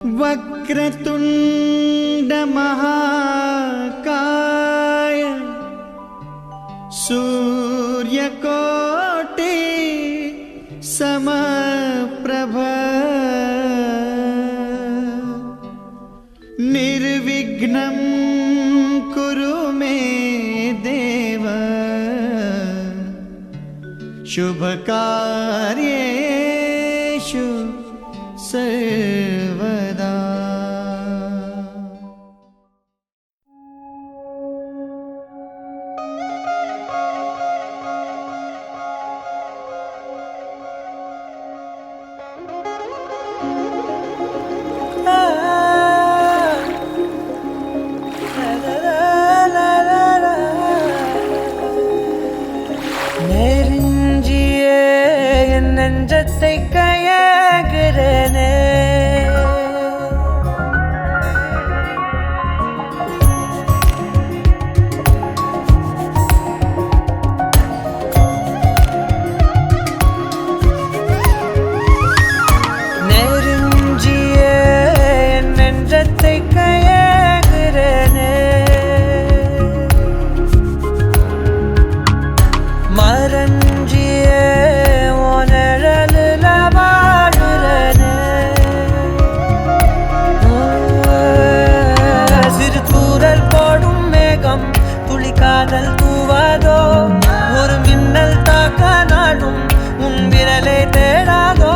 वक्रतुंड महाकाय सूर्यकोटि समप्रभ निर्विघ्नं कुरु मे देव शुभकार्येषु सर्वदा। நெருஞ்சியே என் நெஞ்சத்தை கையாகிறனே, நெருஞ்சியே என் நெஞ்சத்தை கையாகிறனே, மரஞ்சியே உனழலுல வாழுறனே, சிறு தூறல் போடும் மேகம் துளி காதல் தூவாதோ, ஒரு மின்னல் தாக்க நாடும் உன் விரலை தேடாதோ.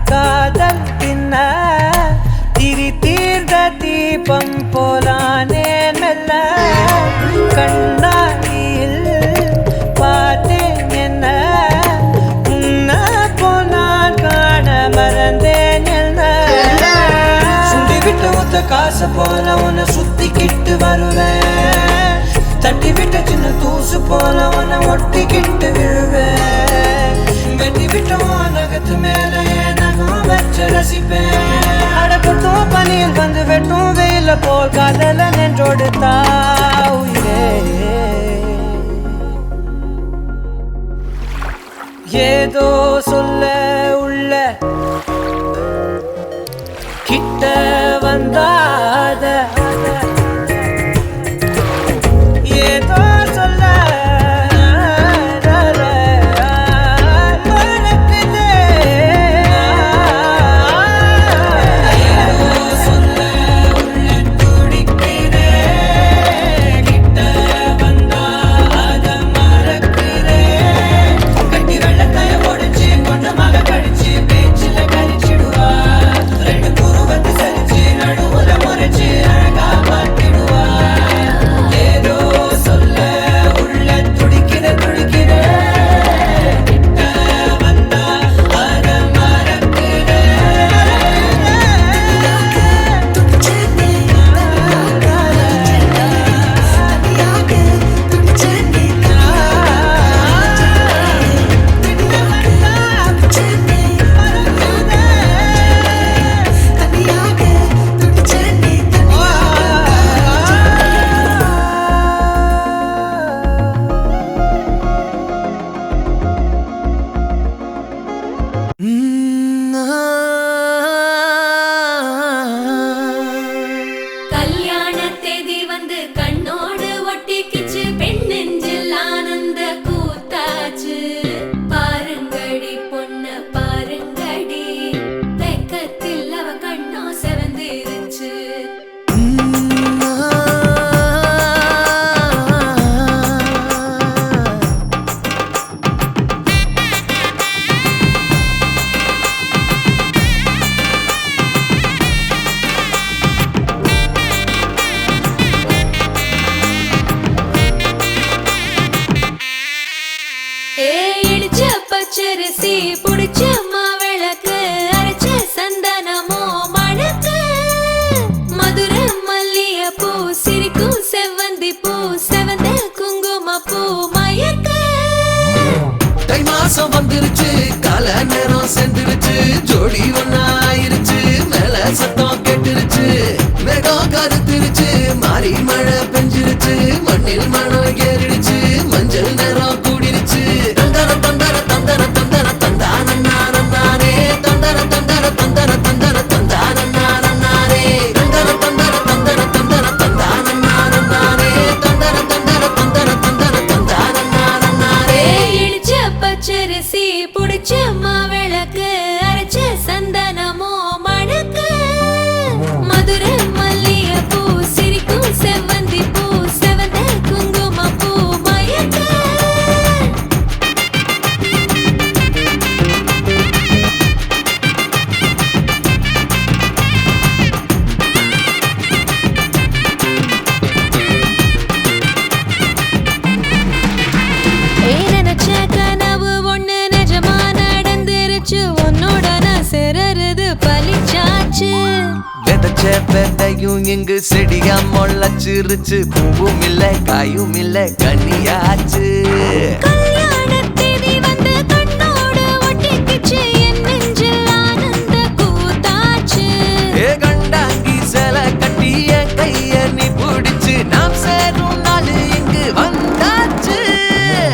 காதல் பின்ன திரி தீர்ந்த தீபம் போலானே மெல்ல, கண்ணாடியில் பார்த்தேன் என்ன உன்ன போனான் காண மறந்தேன் என்ன, சுண்டி விட்டு ஒத்த காசு போல உன்னை சுத்திக்கிட்டு வருவேன், தட்டி விட்ட சின்ன தூசு போல உன்னை ஒட்டிக்கிட்டு விழுவேன், வெட்டி விட்ட நகத்து மேல நகம் வச்சு ரசிப்பேன், அடக்கட்டும் பனியில் வந்து வெட்டும் வெயில போல் காதல நின்றோடு தாவுயிரே. ஏதோ சொல்ல உள்ள கிட்ட வந்தாத, ஏதோ சொல்ல கடிச்சு பேச்சில கழிச்சிடுவா, ரெண்டு குருவத்து சரிச்சு வந்துருச்சு கால நேரம் சென்றுருச்சு ஜோடி ஒன்னா ஆயிருச்சு மேல சத்தம் கேட்டுருச்சு மேகம் கருத்துருச்சு மாறி மழை பெஞ்சிருச்சு மண்ணில் மனம் ஏறிடுச்சு மஞ்சள் நேரம் கூடிருச்சு தந்தர தந்தர தந்தர தந்தர தந்தானே தந்தர தந்தர தந்தர தந்தர தந்தானே தந்தர தந்தர தந்தர தந்தர தந்தானே தந்தர தந்தர தந்தர தந்தர தந்தானே இடிச்ச பச்சரிசி புடிச்ச மாவிளக்கு அரைச்ச சந்தனமோ மணக்கு மதுரை மல்லிகை பூ சிரிக்கும் செவ்வந்தி பூ செவந்த குங்கும பூ மயக்க நினைச்ச கனவு ஒண்ணு நிஜமா நடந்துருச்சு உன்னோட நான் சிறருது பலிச்சாச்சு விதைச்ச விதையும் இங்கு செடியா முளைச்சிருச்சு பூவும் இல்ல காயும் இல்ல கனியாச்சு கல்யாண தேதி வந்து கண்ணோடு ஒட்டிக்கிச்சு என் நெஞ்சில் ஆனந்த கூத்தாச்சு ஏ கண்டாங்கி சில கட்டி என் கைய நீ பிடிச்சு நாம் சேரும் நாள் இங்கு வந்தாச்சு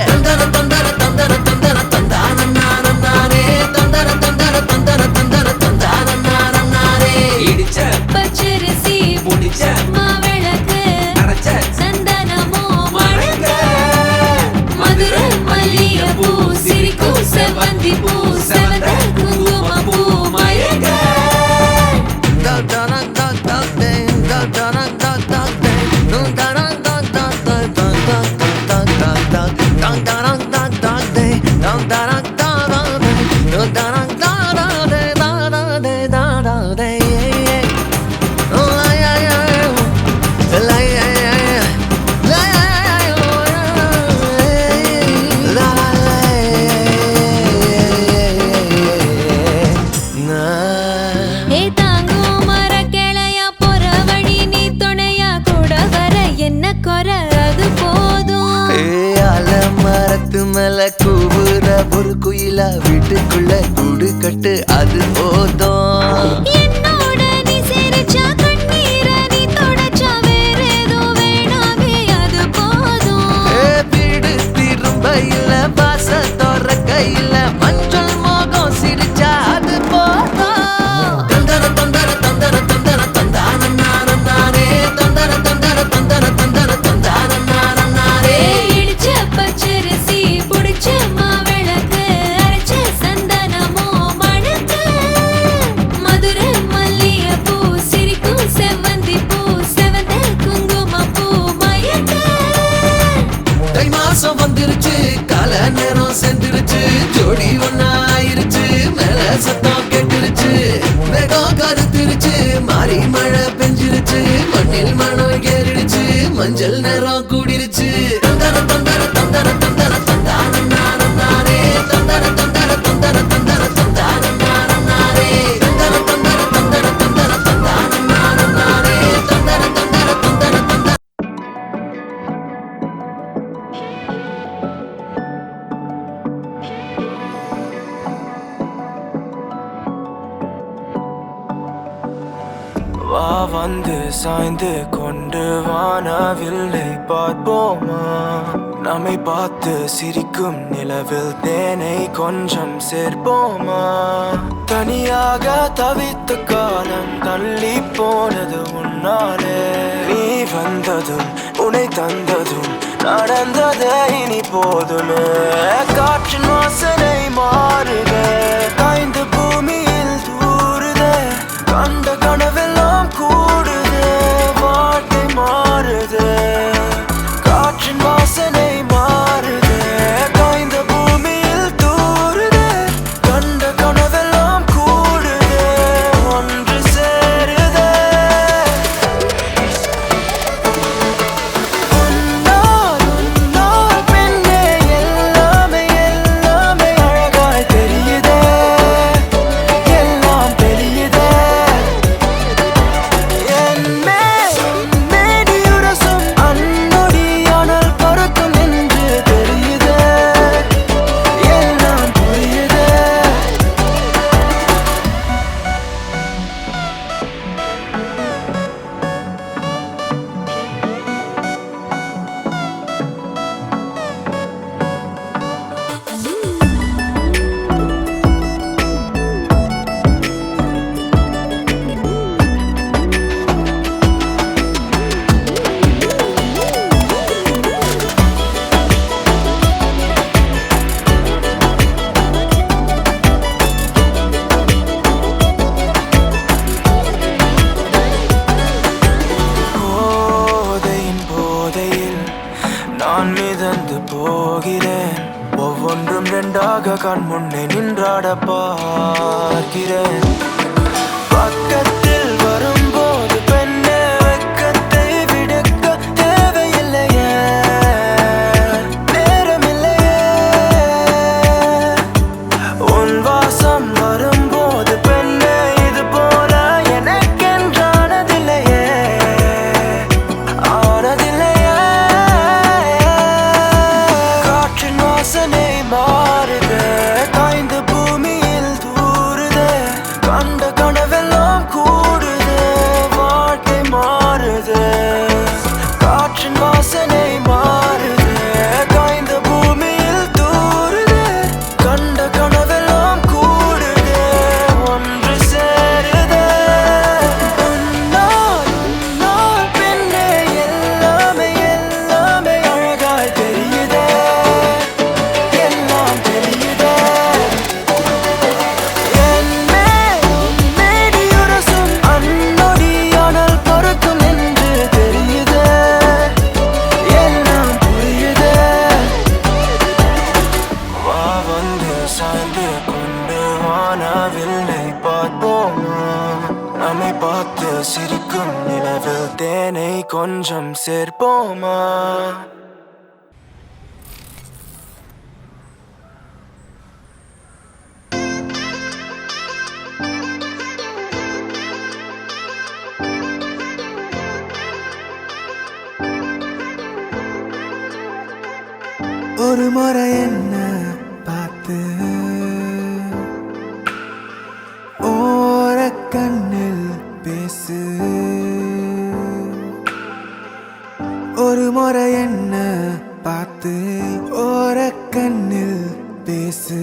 தந்தர தந்தர தந்தர தந்தர தந்தானே தந்தர தந்தர தந்தர தந்தர தந்தானே இடிச்ச பச்சரிசி புடிச்ச மாவிளக்கு அரைச்ச சந்தனமோ மணக்க மதுரை மல்லிகை பூ சிரிக்கும் செவ்வந்தி பூ செவந்த குங்கும பூ மயக்க ஏ தாங்கும் மர கிளையா போற வழி நீ துணையா கூட வர என்ன குறை அது போதும் மரத்து மேல கூவுற ஒரு குயிலா வீட்டுக்குள்ள கூடு கட்டு அது போதும் என்னோட நீ சிரிச்சா கண்ணீர நீ தொடச்சா வேற ஏதோ வேணாமே அது போதும் வீடு திரும்ப இல்ல பாச தோற கையில மஞ்சள் மோகம் சிரிச்சா அது போதும் தந்தர தந்தர தந்தர தந்தர தந்தானே தந்தர தந்தர தந்தர தந்தர தந்தானே இடிச்ச பச்சரிசி புடிச்ச மாவிளக்கு அரைச்ச சந்தனமோ மணக்க மதுரை மல்லிகை பூ சிரிக்கும் செவ்வந்தி பூ செவந்த குங்கும பூ மயக்க தை மாசம் வந்துருச்சு கால நேரம் சென்றுருச்சு ஜோடி ஒன்னா ஆயிருச்சு மேல சத்தம் கேட்டுருச்சு மேகம் கருத்துருச்சு மாறி மழை பெஞ்சிருச்சு மண்ணில் மனம் ஏறிடுச்சு மஞ்சள் நேரம் கூடிருச்சு தந்தர தந்தர தந்தர தந்தர தந்தானே தந்தர தந்தர தந்தர தந்தர தந்தானே தந்தர தந்தர தந்தர தந்தர தந்தானே தந்தர தந்தர தந்தர தந்தர வா வந்து சாய்ந்து கொண்டு வானவில்லை பார்ப்போமா நம்மை பார்த்து சிரிக்கும் நிலவில் தேனை கொஞ்சம் சேர்ப்போமா தனியாக தவித்த காலம் தள்ளி போனது உன்னாலே நீ வந்ததும் உன்னை தந்ததும் நடந்தது இனி போதுமே காற்றின் வாசனை மாறுதே காய்ந்த பூமியில் தூறுதே கண்ட கனவெல்லாம் கூடுதே வார்த்தை மாறுதே காற்றின் வாசனை மாறுதே காய்ந்த பூமியில் தூறுதே கண்ட கனவெல்லாம் கூடுதே ஒன்று சேருதே உன்னால் பெண்ணே எல்லாமே அழகாய் தெரியுதே எல்லாம் தெரியுதே கண் முன்னே நின்றாட பார்க்கிறேன். பக்கத்தில் வரும்போது பெண்ணே வெட்கத்தை விடுக்க தேவையில்லையே, நேரமில்லையே. உன் வாசம் வரும்போது பெண்ணே இது போல எனக்கென்றானதில்லையே, ஆனதில்லையே. காற்றின் வாசனை மாறுது, காய்ந்து பூமியில் தூறுது, கண்ட கனவெல்லாம் கூடுது, வாழ்க்கை மாறுது. காற்றின் வாசனை மாறுது, காய்ந்த பூமியில் தூறுது, கண்ட கனவெல்லாம் கூடுது, ஒன்று சேருது. உன்னால் உன்னால் பெண்ணே எல்லாமே எல்லாமே அழகாய் தெரியுதே, எல்லாம் தெரியுதே. என் மேலும் மேடியுரசும் அந்நொடியானால் பொறுக்கும் என்று தெரியுதே, எல்லாம் புரியுதே. வா வந்து சாய்ந்து கொண்டு வானவில்லை பார்ப்போமா, நம்மை பார்த்து சிரிக்கும் நிலவில் தேனை கொஞ்சம் சேர்ப்போமா. ஒரு முறை என்ன பார்த்து ஓரக்கண்ணில் பேசு, ஒரு முறை என்ன பார்த்து ஓரக்கண்ணில் பேசு.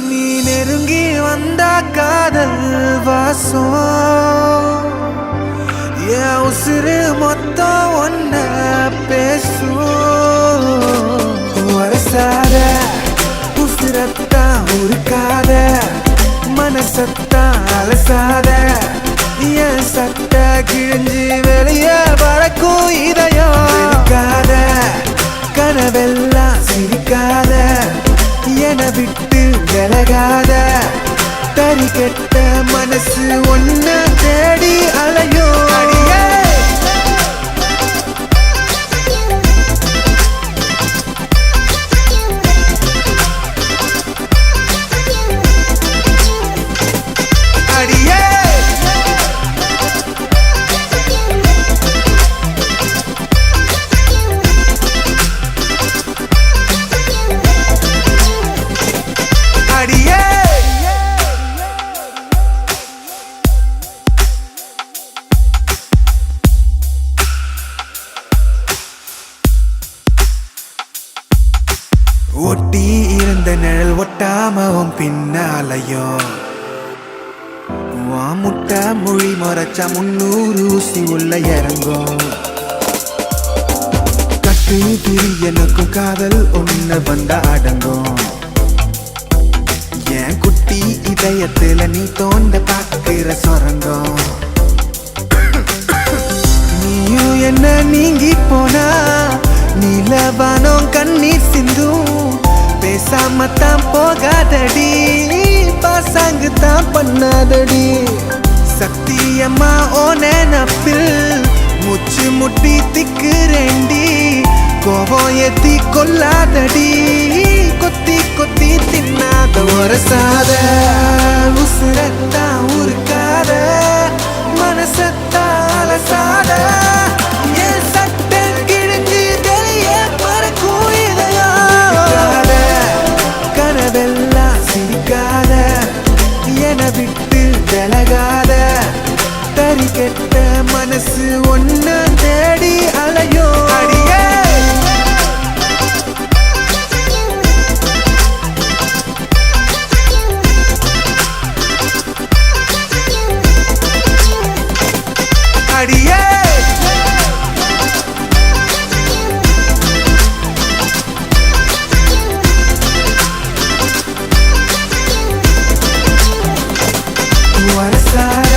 நீ நெருங்கி வந்தா காதல் வாசம், என் உசுறு மொத்தம் ஒன்ன பேசும். வரசாத உசுரத்தான் உருக்காத, மனசத்தான் அலசாத, என் சட்ட கிழிஞ்சு வெளியே பறக்கும் இதயம். இருக்காத கனவெல்லாம் சிரிக்காத, என விட்டு விலகாத, தறி கெட்ட மனசு ஒன்ன தேடி அலையும். அடியே அடியே அடியே ஒட்டி இருந்த நிழல் ஒட்டாமவும் பின்னாலையும், முட்டை மொழி மறைச்சா 300 ஊசி உள்ள இறங்கும். கட்டு திரி எனக்கும் காதல் ஒண்ணு வந்தா அடங்கும். என் குட்டி இதயத்துல நீ தோண்ட பாக்குற சொரங்கம். நீயும் என்ன நீங்கி போனா நீலவானம் கண்ணீர் சிந்தும். பேசாமத்தான் போகாதடி, பாசாங்கு தான் பண்ணாதடி. சத்தியம்மா ஓ நினப்பில் மூச்சு முட்டி திக்குறேண்டி. கோபம் ஏத்தி கொல்லாதடி, கொத்தி கொத்தி தின்னாத. வரசாத உசுரத்தான் உருக்காத, மனசத்தான் அலசாத, என் சட்டை கிழிஞ்சு வெளியே பறக்கும் இதயம். கனவெல்லாம் சிரிக்காத, என விட்டு விலகாத, தறி கெட்ட மனசு ஒன்ன தேடி அலையும். அடியே அடியே வரசாத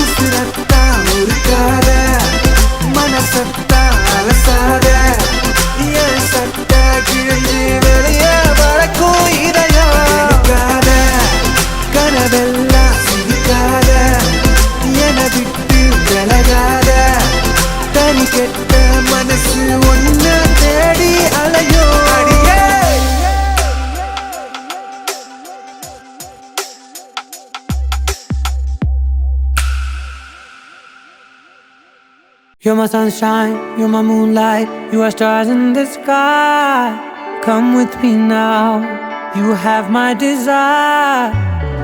உசுரத்தான் உருக்காத, மனசத்தான் அலசாத. You're my sunshine, you're my moonlight, you are stars in the sky. Come with me now, you have my desire.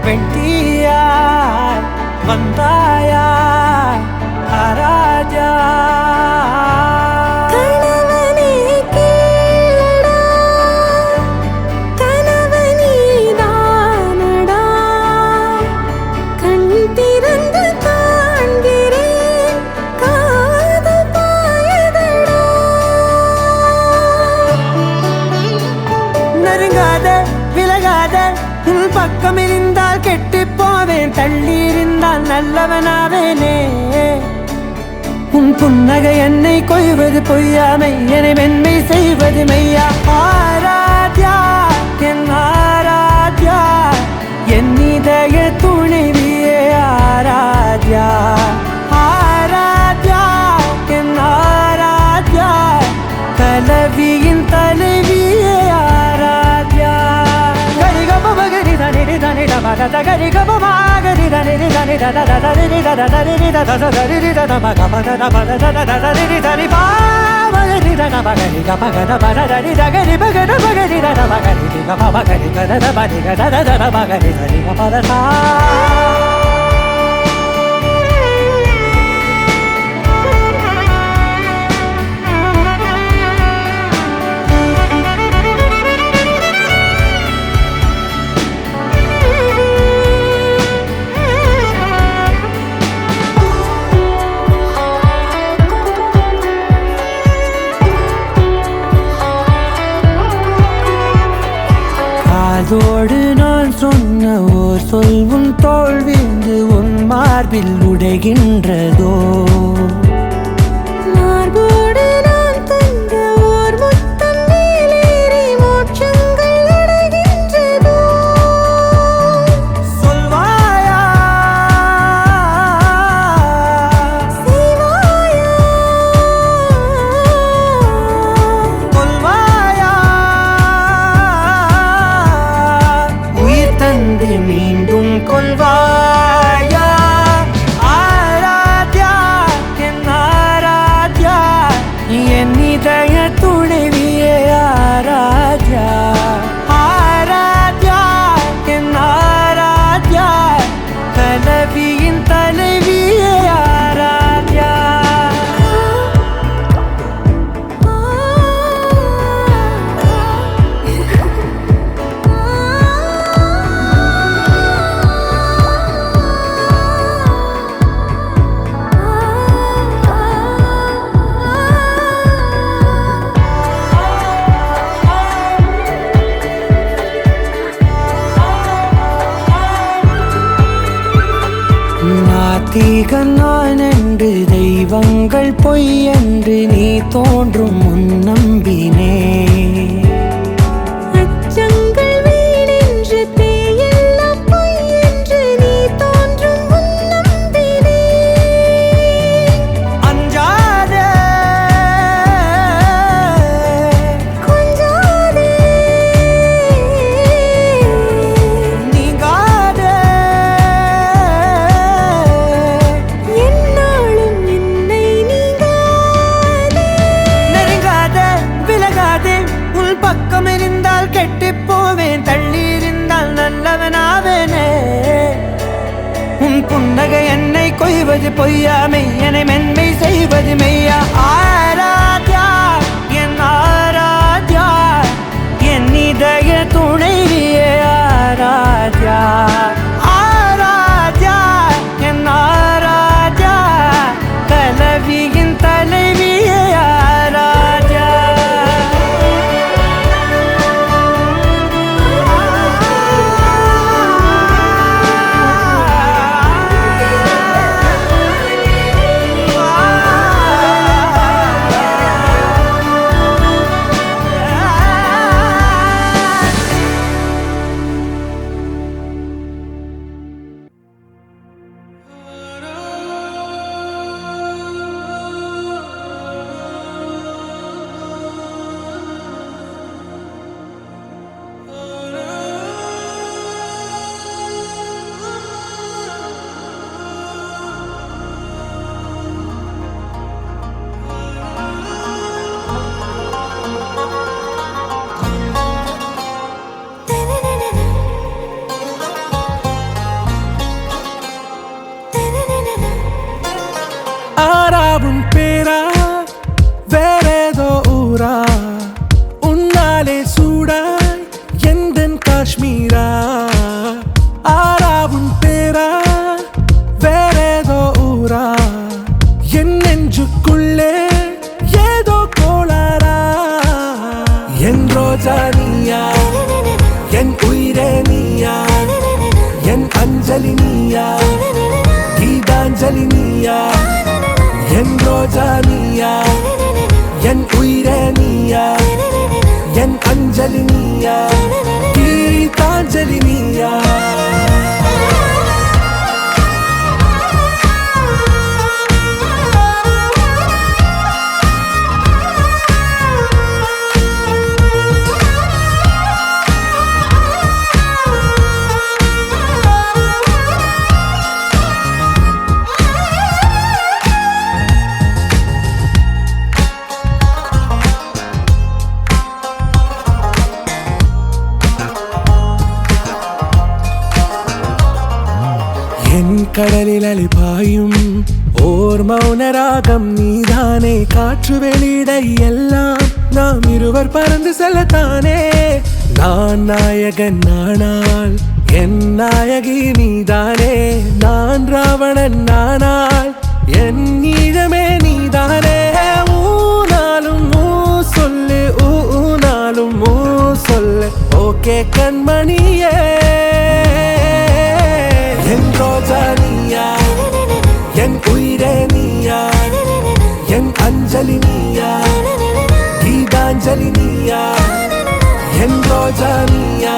Vendiya, vandaya, araja. கணவனே கேளடா கணவனே தானடா கண் திறந்து காண்கிறேன் காதல் பாயதடா நெருங்காத விலகாத உன் பக்கம் இருந்தால் கெட்டுப் போவேன், தள்ளி இருந்தால் நல்லவனாவேனே. உன் புன்னகை என்னை கொய்வது பொய்யாமை, என்னை மென்மை செய்வது மெய்யா. ஆராத்யா என் ஆராத்யா, என் இதய துணைவியே ஆராத்யா. ஆராத்யா என் ஆராத்யா, கலவியின் தலைவியே ஆராத்யா. கரி கப மகரி தனி தனி டபக கரி கப மகரி தனி தனி தத தரி தத தரி தத தரி தத மக பத பத தத தரி தரி பா மகரி தன மகரி கப கத பத தரி தகரி பகட மகரி தன மகரி கப மகரி கத பதி கத தத மகரி தரி கப தா. அதோடு நான் சொன்ன ஓர் சொல் உன் தோள் விந்து உன் மார்பில் உடைகின்றதோ. மார்போடு நான் தந்த ஓர் முத்தம் மேலேறி மோட்சங்கள் அடைகின்றதோ. சொல்வாயா செய்வாயா கொல்வாயா, உயிர் தந்து மீண்டும் கொல்வாயா. ஆராத்யா என் ஆராத்யா, என் இதய துணைவியே ஆராத்யா. ஆராத்யா என் ஆராத்யா, கலவியின் தலைவியே ஆராத்யா. நாத்திகன் நான் என்று தெய்வங்கள் பொய் என்று நீ தோன்றும் முன் நம்பினே. அச்சங்கள் வீணென்று பேயெல்லாம் பொய் என்று நீ தோன்றும் முன் நம்பினே. அஞ்சாதே கொஞ்சாதே நீங்காதே, என்னாலும் என்னை நீங்காதே. நெருங்காதே விலகாதே உன் பக்கம் இருந்தால் கெட்டுப் போவேன், தள்ளி இருந்தால் நல்லவனாவேனே. உன் புன்னகை என்னை கொய்வது பொய்யாமை, என்னை மென்மை செய்வது மெய்யா. ஆராத்யா என் ஆராத்யா, என் இதய துணைவியே ஆராத்யா. ஆராத்யா என் ஆராத்யா, கலவியின் தலைவியே ஆராத்யா. ஆராவும் பேரா வேறேதோ ஊரா உன்னாலே சூடாய் எந்தன் காஷ்மீரா ஆராவும் பேரா வேறேதோ ஊரா என் நெஞ்சுக்குள்ளே ஏதோ கோளாரா என் ரோஜா நீயா என் உயிரே நீயா என் அஞ்சலி நீயா கீதாஞ்சலி நீயா என் ரோஜா நீயா என் உயிரே நீயா என் அஞ்சலி நீயா கீதாஞ்சலி நீயா என் கடலில் அலைபாயும் ஓர் மௌனராகம் நீதானே காற்று வெளியிட எல்லாம் நாம் இருவர் பறந்து செல்லத்தானே நான் நாயகன் நானால் என் நாயகி நீதானே நான் ராவணன் நானால் என் ஈழமே நீதானே ஊனாலும் ஊ சொல்லு ஊனாலும் ஊ சொல்லு ஓகே கண்மணியே என் ரோஜா நீயா என் உயிரே நீயா என் அஞ்சலி நீயா கீதாஞ்சலி நீயா என் ரோஜா நீயா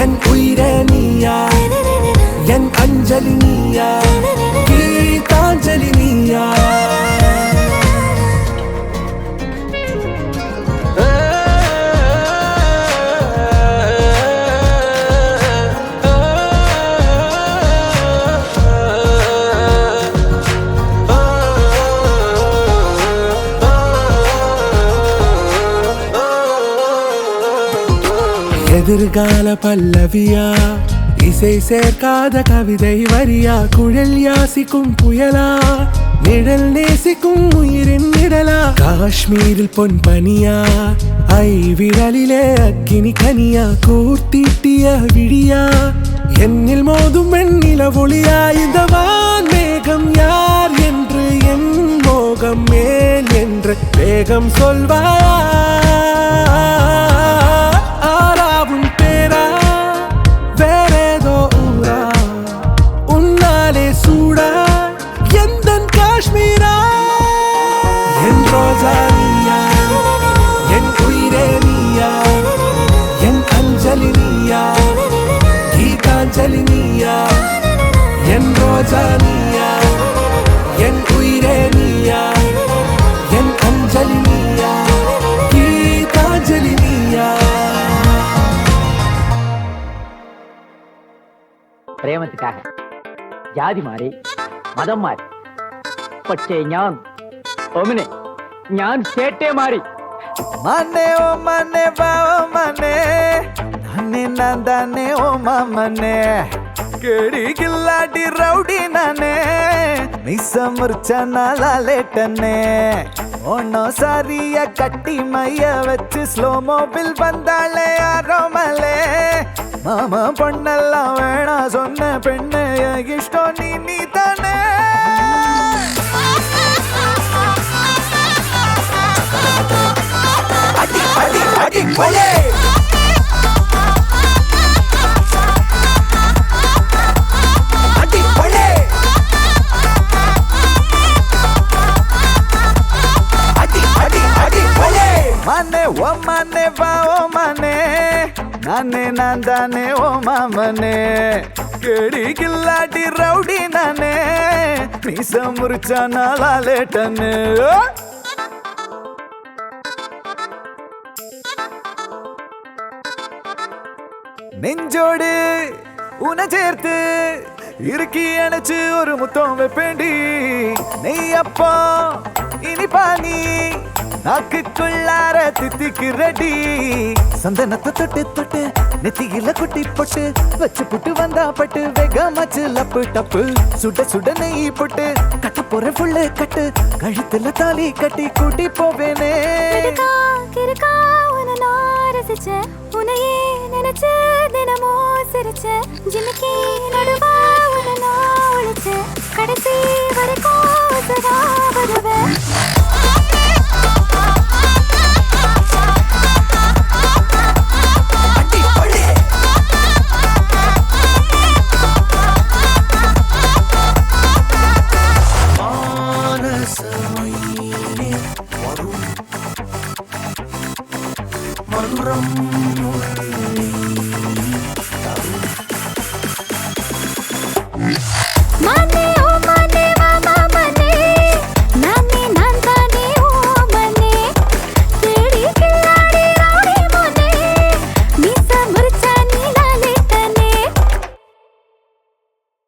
என் உயிரே நீயா என் அஞ்சலி நீயா கீதாஞ்சலி நீயா எதிர்கால பல்லவியா இசை சேர்க்காத கவிதை வரியா குழல் யாசிக்கும் புயலா நிழல் நேசிக்கும் உயிரின் நிழலா காஷ்மீரில் பொன் பனியா ஐ விரலிலே அக்கினி கனியா கூர்த்தீட்டிய விழியா என்னில் மோதும் வெண்ணில ஒளியா இந்த வான் மேகம் யார் என்று என் மோகம் மேல் என்று வேகம் சொல்வாயா ஆராவும் பேரா வேறேதோ ஊரா உன்னாலே சூடா எந்தன் காஷ்மீரா என் ரோஜா நீயா என் உயிரே நீயா என் அஞ்சலி நீயா கீதாஞ்சலி நீயா என் ரோஜா நீயா என் உயிரே நீயா என் அஞ்சலி நீயா கீதாஞ்சலி நீயா പ്രേമത്തിക്കാക ജാതി മാറി മതം മാറി പക്ഷേ ഞാൻ ഒമിനെ ഞാൻ ചേട്ടേ മാറി മനെ ഓ മനെ ബാവ മനെ നന്നെ നന്ദനെ ഓ മമനെ കേടി കില്ലാടി റൗഡി നനെ മിസമുർച്ച നാലാലേട്ടനെ ഒന്നോ സാരിയ കട്ടി മയ്യ വെച്ച് സ്ലോ മോബിൽ വந்தாளே ആരോമലേ மாமா பொண்ணெல்லாம் வேணா சொன்ன பெண்ணு இஷ்டம் நீ தானே அடி அடி அடி கொலே அடி கொலே அடி அடி அடி கொலே மனே ஓ மனே வா ஓ மனே நானே நான் தானே ஓ மாமனே கேடி கில்லாடி ரவுடி நானே மீச முறிச்சா நாளாலேட்டனே நெஞ்சோடு உன சேர்த்து இறுக்கி அணைச்சு ஒரு முத்தம் வைப்பேண்டி நெய் அப்பா இனிப்பா நீ நாக்குக்குள்ளார தித்திக்கு ரெடி சந்தனத்தை தொட்டு தொட்டு நெத்தியில குட்டி போட்டு வச்சு புட்டு வந்தா பட்டு வேகமாச்சு லப்பு டப்பு சுட சுட நெய் போட்டு கட்ட போற புள்ளு கட்டு கழுத்துல தாலி கட்டி கூட்டி போவேனே உனையே நினைச்சு தினமோ சிரிச்ச ஜிமிக்கி நடுவா உன நான் ஒழிச்ச கடைசி வரைக்கும் சதா வருவேன்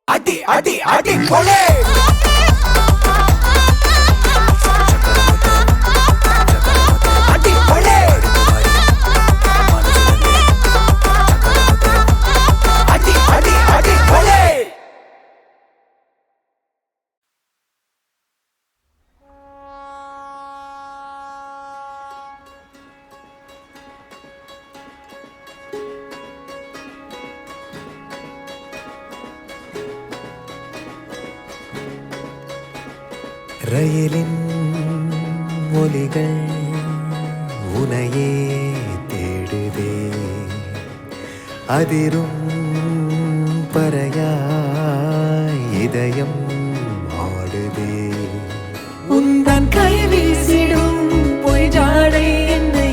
அடி அடி அடி போலே அடி போலே அடி அடி அடி போலே ரயிலின் ஒலிகள் உனையே தேடுதே அதிரும் பறையாய் இதயம் ஆடுதே உந்தன் கை வீசிடும் பொய் ஜாடை என்னை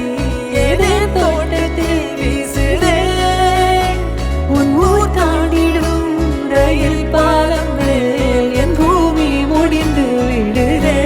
ஏதே தோட்டத்தில் வீசுதே உன் ஊர் தாண்டிடும் ரயில் பாலம் மேல் என் பூமி முடிந்து விடுதே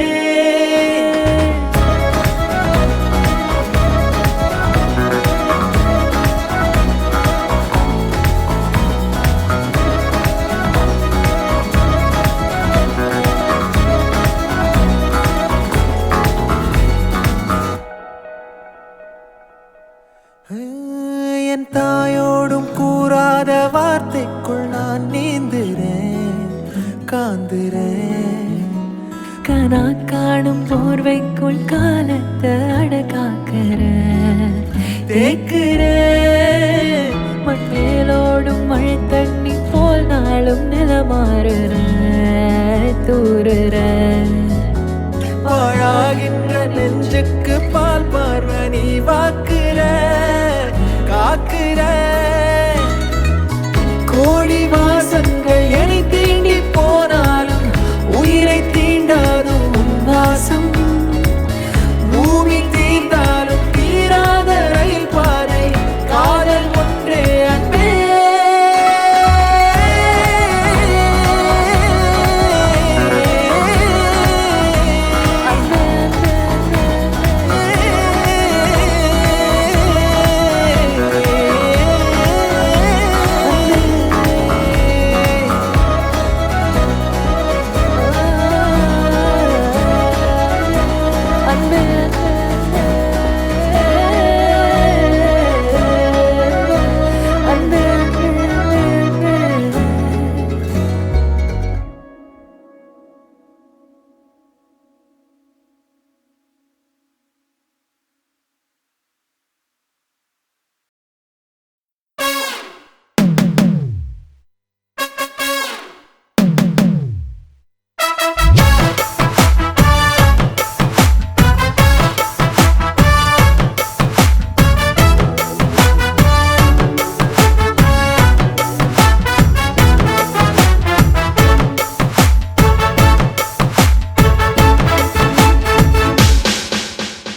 என் தாயோடும் கூறாத வார்த்தைக்குள் நான் நீந்துறேன் காந்துறேன் கனா காணும் போர்வைக்குள் காலத்தை அடக்காக்கிற தேக்குற மட்டேலோடும் மழை தண்ணி போல் நாளும் நிலமாறுற தூறுற பாழாகின்ற நெஞ்சுக்கு பால் பார்வ நீ வாக்குற காக்குற கோடி வாசங்கள் என்னை தீண்டி போனாலும் உயிரை தீண்டாதும் உன் வாசம் பூமி தீர்ந்தாலும் தீராத ரயில் பாதை காதல் ஒன்றே அன்பே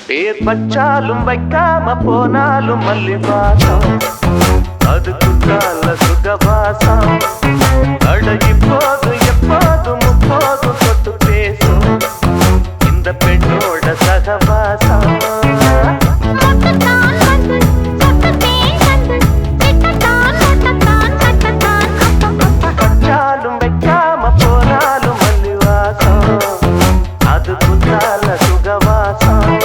பேர் வச்சாலும் வைக்காம போனாலும் மல்லிவாசம் அதுக்குள்ளால சுகவாசம் அழகி போதும் எப்போதும் முப்போதும் தொட்டு பேசும் இந்த பெண்ணோட சகவாசம் வச்சாலும் வைக்காம போனாலும் மல்லிவாசம் அதுக்குள்ளால சுகவாசம்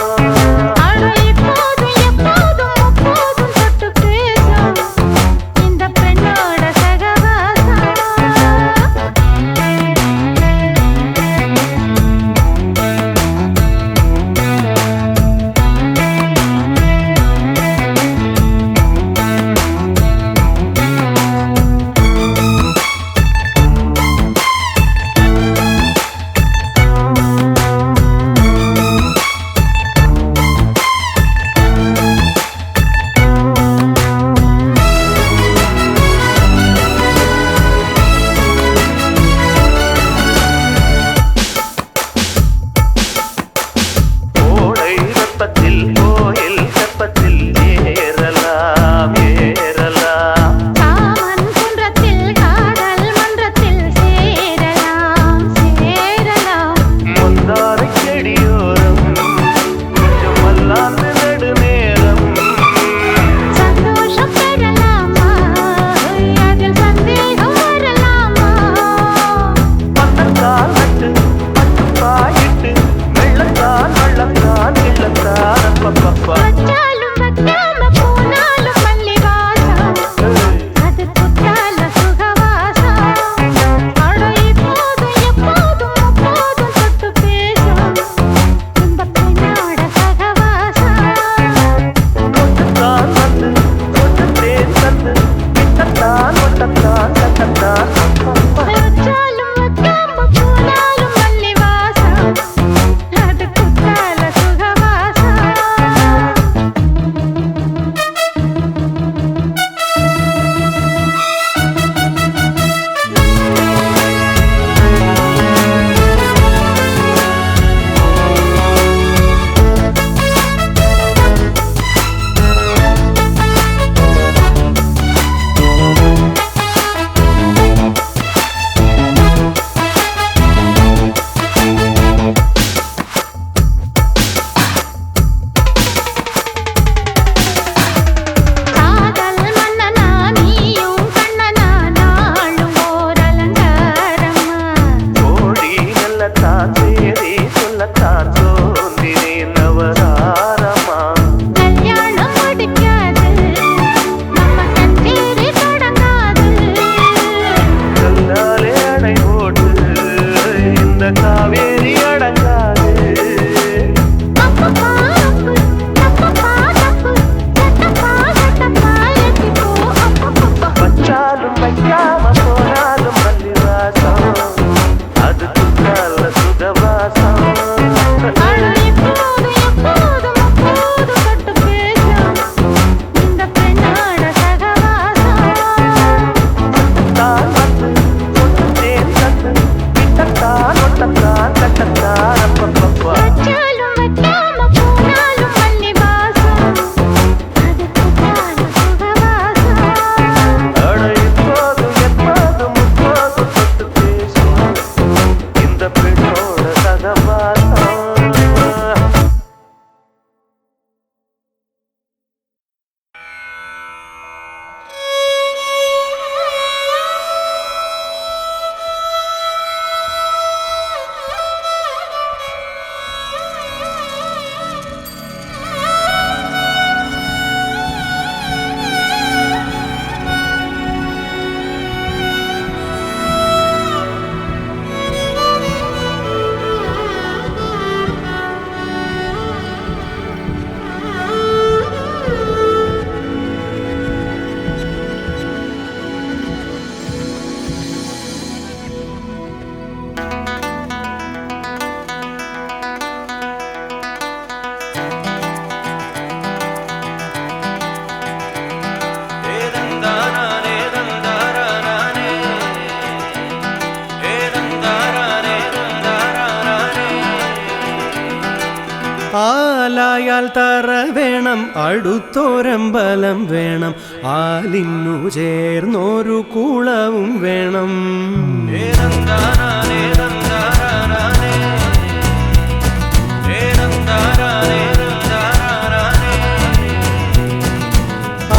ആലായാൽ തറ വേണം, അടുത്തോരമ്പലം വേണം, ആലിന്നു ചേർന്നൊരു കുളവും വേണം.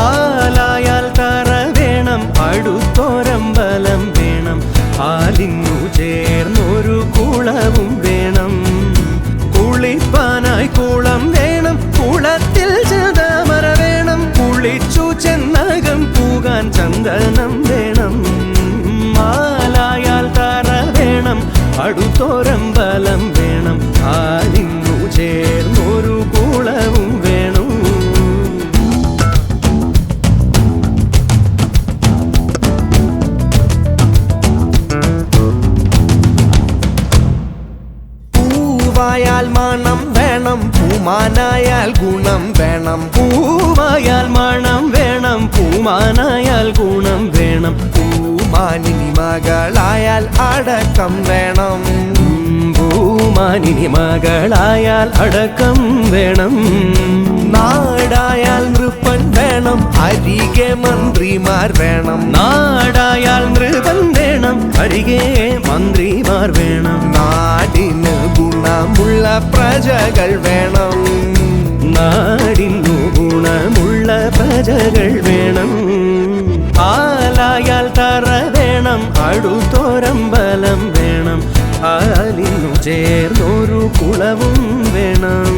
ആലായാൽ തറ വേണം, അടുത്തോരമ്പലം വേണം, ആലിന്നു ചേർന്നൊരു കുളവും വേണം. കുളിപ്പാനായി കുളം വേണം, കുളത്തിൽ ചന്ദമര വേണം, കുളിച്ചു ചെന്നകം പൂകാൻ ചന്ദനം വേണം. ആലായാൽ തറ വേണം, അടുത്തോരമ്പലം വേണം, ആലിന്നു ചേർന്നൊരു കുളവും വേണം. പൂവായാൽ മണം വേണം, പൂമാനായാൽ ഗുണം വേണം. പൂവായാൽ മണം വേണം, പൂമാനായാൽ ഗുണം വേണം, പൂമാനിനി മകളായാൽ അടക്കം വേണം. പൂമാനിനി മകളായാൽ അടക്കം വേണം. നാടായാൽ നൃപ്പൻ വേണം, അരികെ മന്ത്രിമാർ വേണം. നാടായാൽ നൃപൻ വേണം, അരികെ മന്ത്രിമാർ വേണം. നാടിന് ഗുണമുള്ള പ്രജകൾ വേണം. നാടിനു ഗുണമുള്ള പ്രജകൾ വേണം. ആലായാൽ തറ വേണം, അടുത്തോരമ്പലം വേണം, ആലിന്നു ചേർന്നൊരു കുളവും വേണം.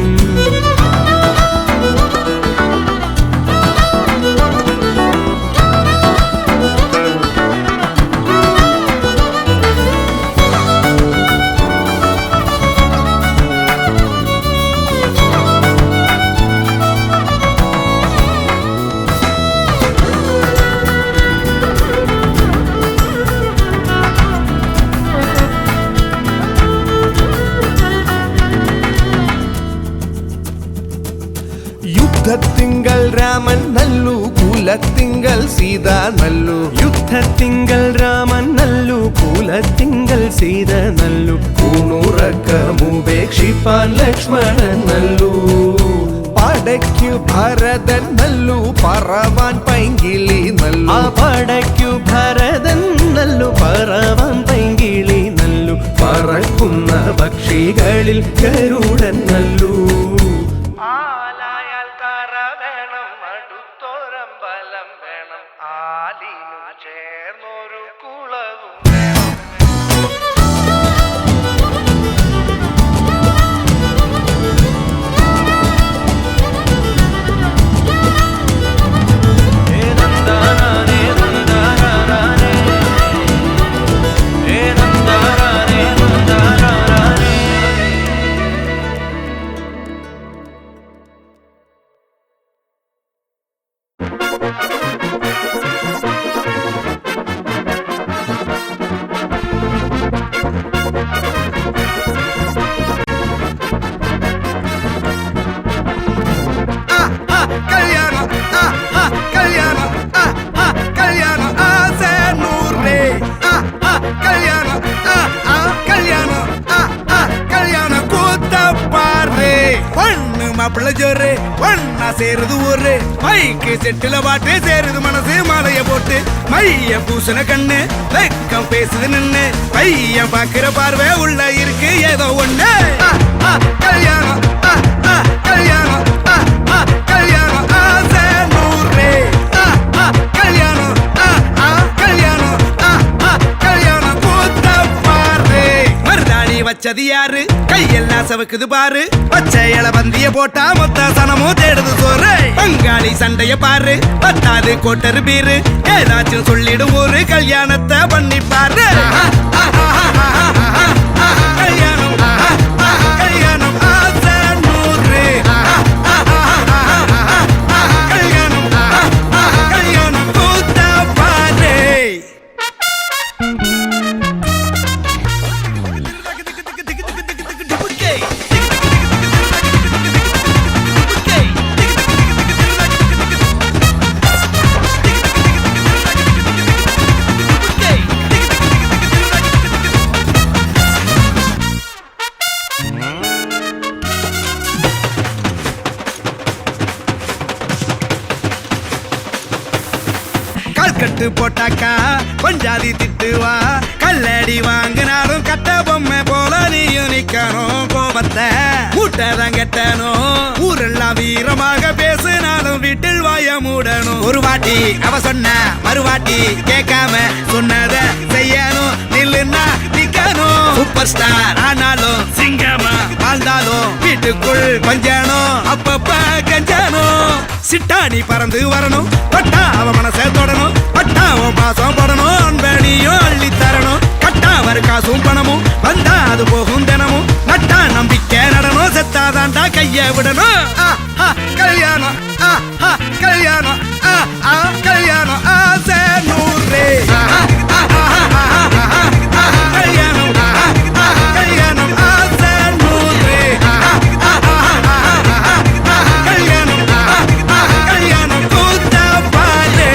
യുദ്ധത്തിങ്കൽ രാമൻ നല്ലു, കുലത്തിങ്കൽ സീത നല്ലു. യുദ്ധത്തിങ്കൽ രാമൻ നല്ലു, കുലത്തിങ്കൽ സീത നല്ലു, ൂണുറക്കമുപേക്ഷിപ്പാൻ ലക്ഷ്മണൻ നല്ലു. പടയ്ക്കു ഭരതൻ നല്ലു, പറവാൻ പൈങ്കിളി നല്ലു. ആ പടയ്ക്കു ഭരതൻ നല്ലു, പറവാൻ പൈങ്കിളി നല്ലു, പറക്കുന്ന പക്ഷികളിൽ ഗരുഡൻ നല്ലു. ആലായാൽ തറ വേണം, അടുത്തോരമ്പലം വേണം, ആലിനു ചേർന്നൊരു കുളവും വേണം. மாப்பிள்ள ஜோரு ஒன்னா சேருது ஊரு மைக்கு செட்டுல பாட்டு சேருது மனசு மாலைய போட்டு மைய பூசண கண்ணு வெக்கம் பேசுது நின்னு பையன் பாக்குற பார்வை உள்ள இருக்கு ஏதோ ஒண்ணு கல்யாணம் கல்யாணம் கல்யாணம் ஆசை நூறு கல்யாணம் கல்யாணம் கல்யாணம் கூத்த பாரு மருதாணி வச்சது யாரு கையெல்லாம் சவுக்குது பாரு பச்சை இல பந்திய போட்டா மொத்த சனமும் தேடுது சோறு பங்காளி சண்டைய பாரு பத்தாது கோட்டரு பீரு ஏதாச்சும் சொல்லிடும் ஒரு கல்யாணத்தை பண்ணி பாரு கல்யாணம் கல்யாணம் ஆசை நூறு கல்யாணம் கல்யாணம் கூத்த பாரு கட்டு போட்டாக்கா கொஞ்சாதி திட்டுவா. கல்லடி வாங்கினாலும் கட்ட பொம்மை போல நீயும் நிக்கணும். கோபத்தை மூட்டதான் கெட்டணும். ஊரெல்லாம் வீரமாக பேசினாலும் வீட்டில் வாய மூடணும். ஒரு வாட்டி அவ சொன்ன மறுவாட்டி கேட்காம சொன்னத செய்யணும். நில்லுன்னா நிக்கணும். சூப்பர் ஸ்டார் ஆனாலும் சிங்கமா வாழ்ந்தாலும் வீட்டுக்குள் கொஞ்சணும். அப்பப்ப கஞ்சணும். சிட்டாணி பறந்து வரணும். பட்டா அவ மனசை தொடணும். பட்டா அவன் பாசம் படணும். அன்பனியும் அள்ளி தரணும். கட்டா வரு காசும் பணமும் வந்தா அது போகும் தினமும். நட்டா நம்பிக்கை நடணும். செத்தாதான்டா கைய விடணும். கல்யாணம் கல்யாணம் கல்யாணம் ஆசை நூறு. கல்யாணம் கல்யாணம் ஆசை நூறு. கல்யாணம் கல்யாணம் கூத்தா பாடு.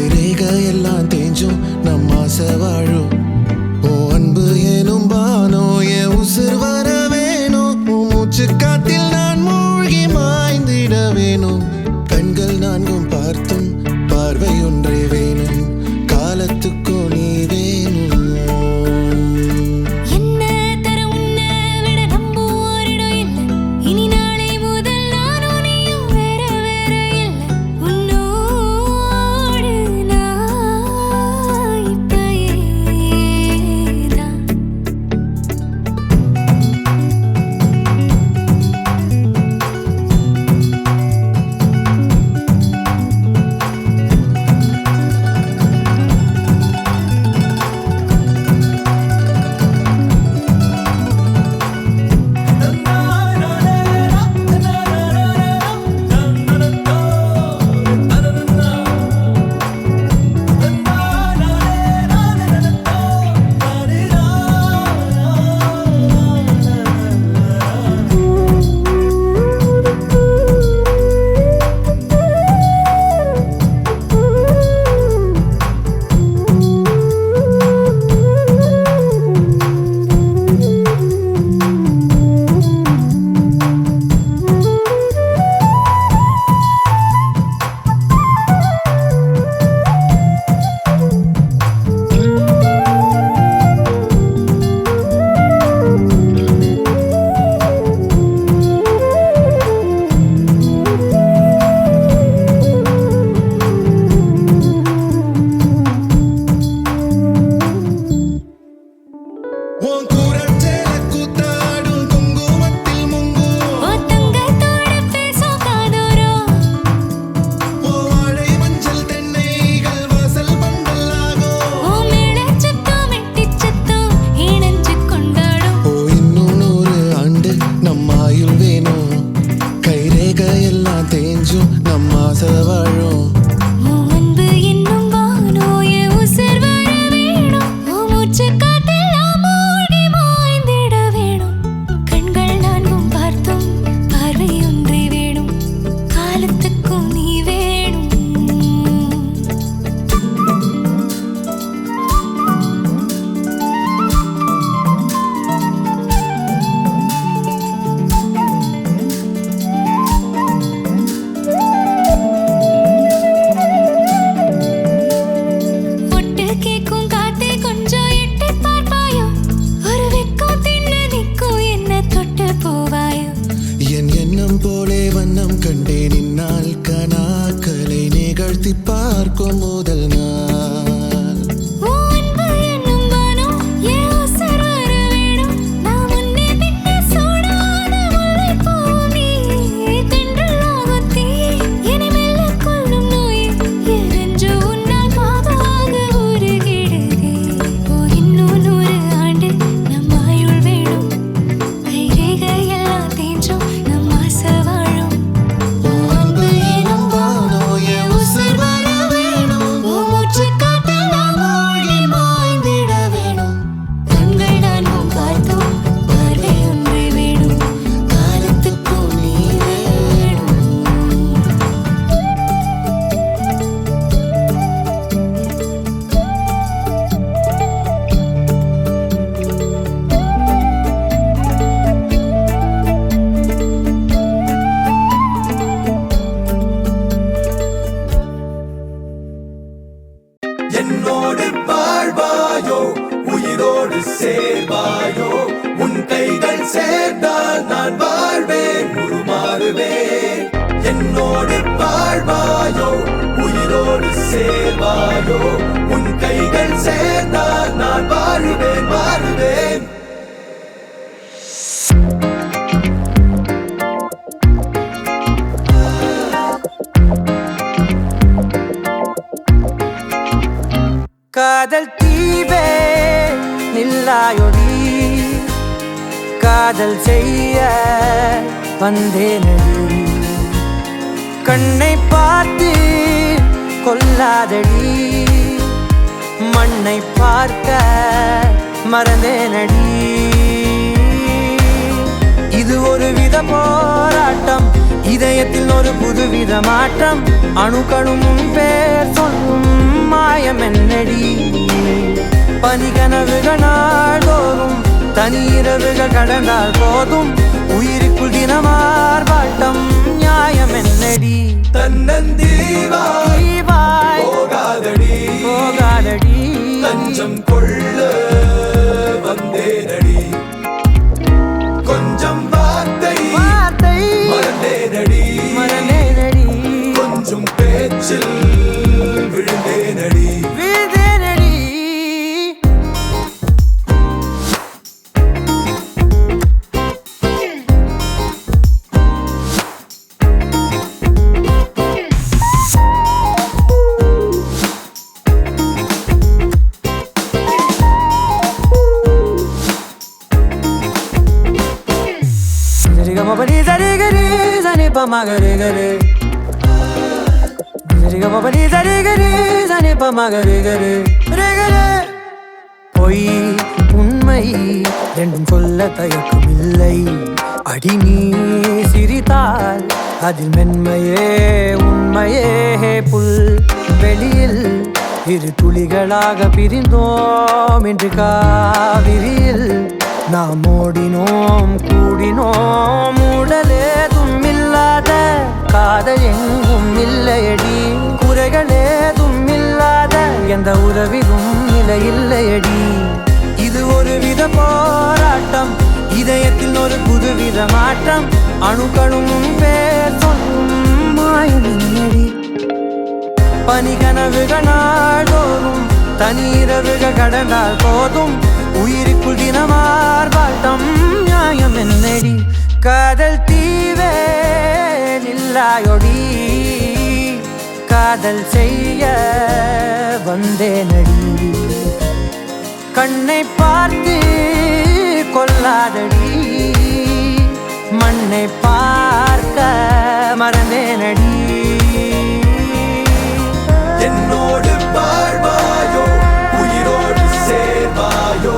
கைரேக எல்லாம் தேஞ்சும் நம்ம ஆசை வாழும் ஓ அன்பு ஏனும் பானோ என் உசுர் வர வேணும் உன் மூச்சு காத்தில் நான் மூழ்கி மாய்ந்திட வேணும் கண்கள் நான்கும் பார்த்தும் பார்வை ஒன்றே வேணும் காலத்துக்கோ நீ வேணும் சேர்வாயோ உன் கைகள் சேர்ந்தால் நான் வாழுவேன் மாறுவேன். காதல் தீவே நில்லாயொடி காதல் செய்ய வந்தேனடி கண்ணை பார்த்து கொல்லாதடி மண்ணை பார்க்க மறந்தேனடி இது ஒரு வித போராட்டம் இதயத்தில் ஒரு புதுவித மாற்றம் அணுக்களும் பேர் சொல்லும் பனிகனவுகள் நாள்தோறும் தனி இரவுகள் கடந்தால் போதும் உயிருக்குள் தினமார்பாட்டம் நியாயம் என்னடி தன்னந்தீவாய் போகாதடி போகாதடி தஞ்சம் கொள்ள வந்தேனடி கொஞ்சம் வார்த்தை மறந்தேனடி கொஞ்சம் பேச்சில் விழுந்தேனடி பொய் உண்மை ரெண்டும் சொல்ல தயக்கம் இல்லை அடி நீ சிரித்தால் அதில் மென்மையே உண்மையே புல் வெளியில் இரு துளிகளாக பிரிந்தோம் என்று காவிரியில் நாம் ஓடினோம் கூடினோம் உடலேதும் இல்லாத காதல் எங்கும் இல்லையடி குறைகளேதும் இல்லாத எந்த உறவிலும் நிலை இல்லையடி இது ஒரு வித போராட்டம் இதயத்தில் ஒரு புதுவித மாற்றம் அணுக்களும் பேர் சொல்லும் மாயமில்லடி பனிகனவுகள் நாள்தோறும் தனி இரவுகள் கடந்தால் போதும் உயிருக்குள் தினமார்பாட்டம் நியாயம் என்னடி காதல் தீவே நில்லாயொடி காதல் செய்ய வந்தேனடி கண்ணை பார்த்து கொள்ளாதடி மண்ணை பார்க்க மறந்தேனடி என்னோடு வாழ்வாயோ உயிரோடு சேர்வாயோ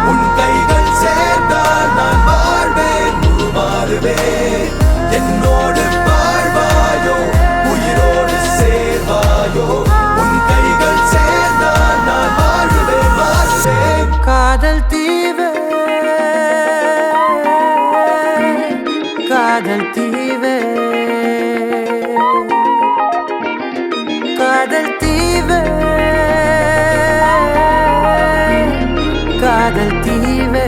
உன் கைகள் சேர்ந்தால் நான் வாழ்வேன் மாறுவேன் என்னோடு வாழ்வாயோ உயிரோடு சேர்வாயோ உன் கைகள் சேர்ந்தால் நான் வாழ்வேன் மாறுவேன் காதல் தீவே காதல் தீவே காதல் தீவே காதல் தீவே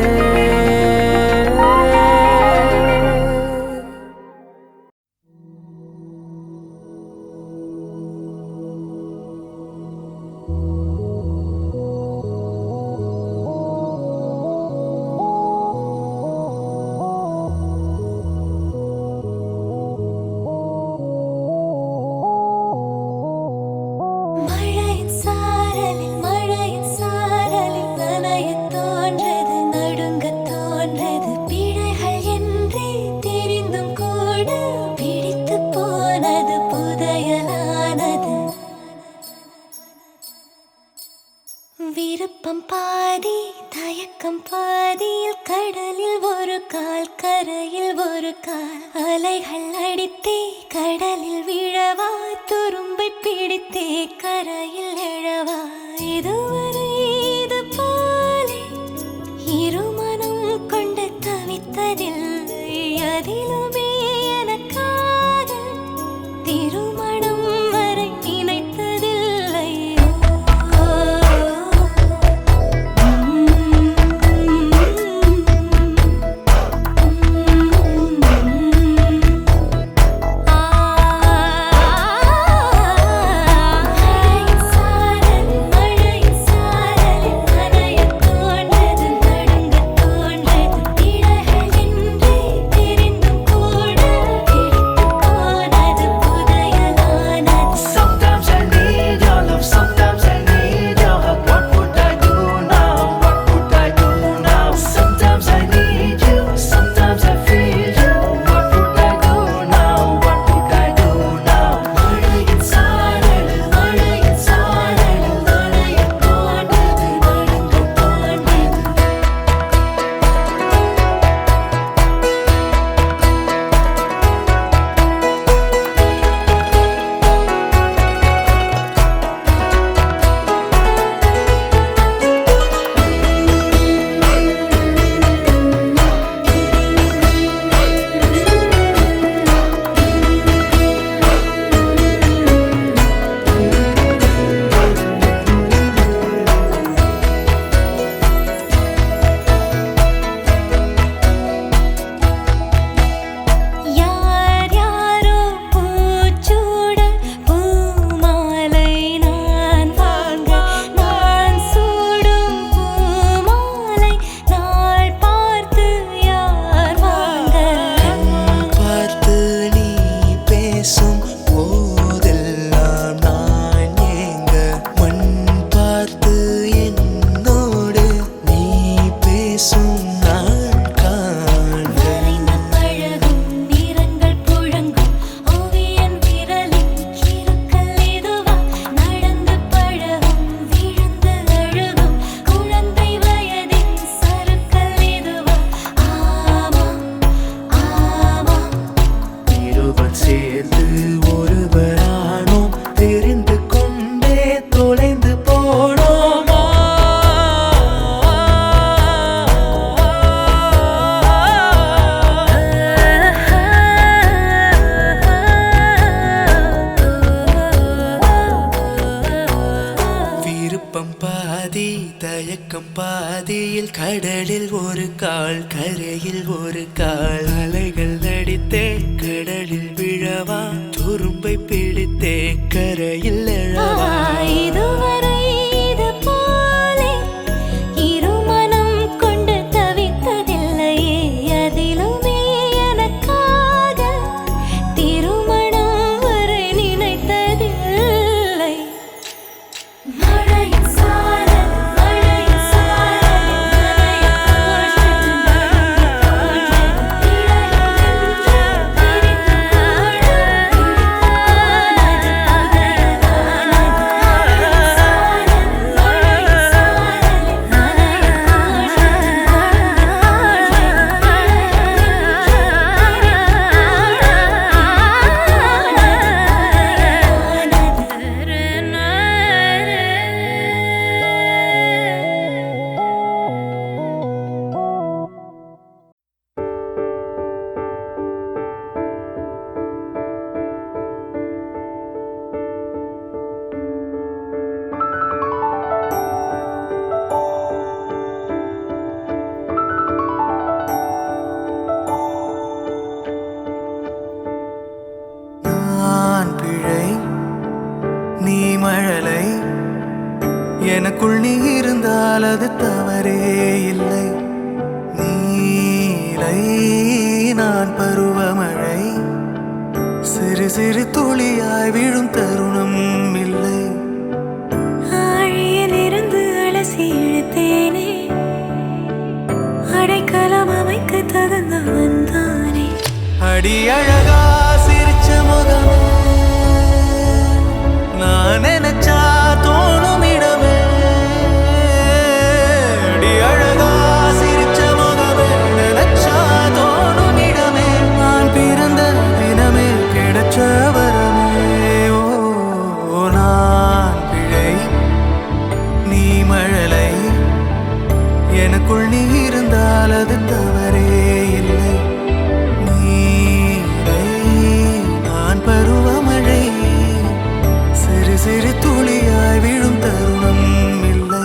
மழையின் சாரலில் நனையத் தோன்றது நடுங்கத் தோன்றது பிழைகள் என்றே தெரிந்தும் கூட பிடித்துப் போனது புதையலானது விருப்பம் பாதி தயக்கம் பாதியில் கடலில் ஒரு கால் கரையில் ஒரு கால் அலைகள் அடித்தே கடலில் விழவா துரும்பை பிடித்தே கரையில் எழவா இதுவரை இது போலே இருமனம் கொண்டு தவித்ததில்லை அதிலுமே எனக்காக திருமணம் வரை நினைத்ததில்லை மழையின் சாரலில் நனையத் தோன்றது நடுங்கத் தோன்றது பிழைகள் என்றே தெரிந்தும் போனோமா விருப்பம் பாதி தயக்கம் பாதியில் கடலில் ஒரு கால் கரையில் ஒரு கால் அலைகள் அடித்தே கடலில் விழவா துரும்பை பிடித்தே கரையில் எழவா இதுவரை இது போலே இருமனம் கொண்டு தவித்ததில்லையே அதிலுமே எனக்காக திருமணம் வரை நினைத்ததில்லை மழையின் சாரல் மழையின் சாரல் நான் பிழை நீ மழலை எனக்குள் நீ இருந்தால் அது தவறே இல்லை நீலை நான் பருவமழை சிறு சிறு துளியாய் விழும் தருணம் இல்லை ஆழியிலிருந்து அலசி இழுத்தேனே அடைக்கலம் அமைக்க தகுந்தவன் தானே அடி அழகா சிரிச்ச முகமே நான் நினைச்சா தோணும் இடமே அடி அழகா சிரிச்ச முகமே நினைச்சா தோணும் இடமே நான் பிறந்த தினமே கிடைச்ச வரமே ஓ நான் பிழை நீ மழலை எனக்குள் நீ இருந்தால் அது தவறே இல்லை நான் பருவமழை சிறு சிறு துளியாய் விழும் தருணம் இல்லை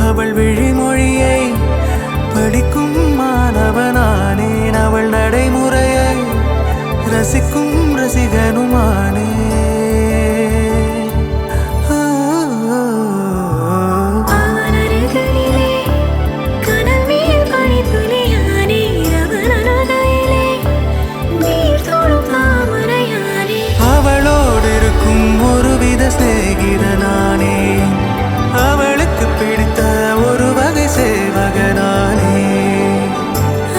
அவள் விழிமொழியை படிக்கும் மாணவனானேன் அவள் நடைமுறையை ரசிக்கும் ரசிகனுமானே அவளோடு இருக்கும் ஒருவித சிநேகிதனானே அவளுக்கு பிடித்த ஒரு வகை சேவகனானே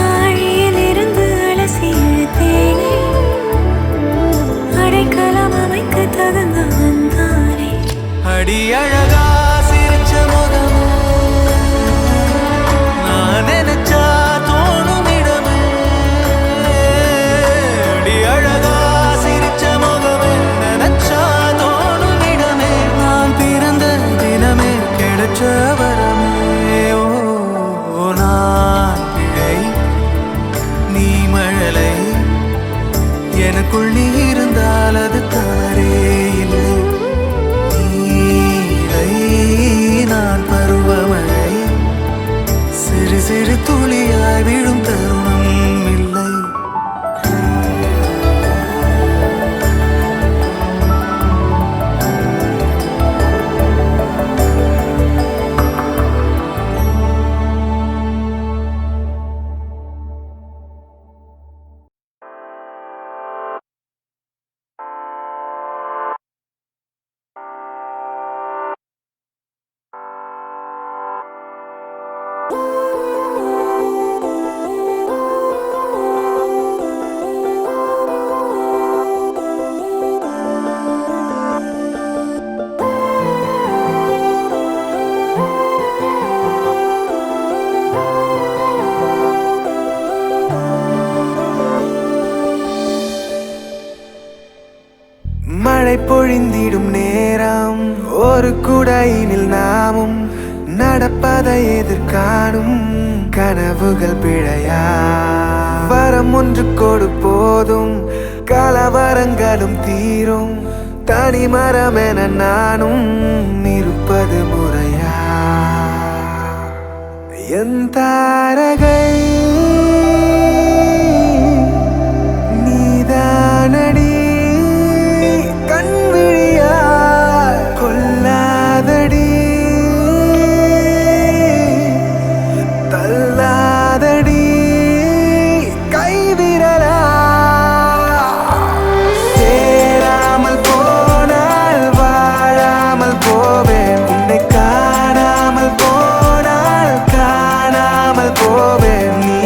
ஆழியிலிருந்து அலசி இழுத்தேனே சிறு துளியாய் விழும் தருணம் இல்லை. மழை பொழிந்திடும் நேரம் ஒரு குடையினில் நாமும் நடப்பதை எதிர்காணும் கனவுகள் பிழையா வரம் ஒன்று கொடு போதும் கலவரங்களும் தீரும் தனிமரம் என நானும் இருப்பது முறையா என் தாரகை நீதானடி கண்விழியா கொல்லாதடி தள்ளாதடி கைவிரலா சேராமல் போனால் வாழாமல் போவேன் உன்னை காணாமல் போனால் காணாமல் போவேன் நீ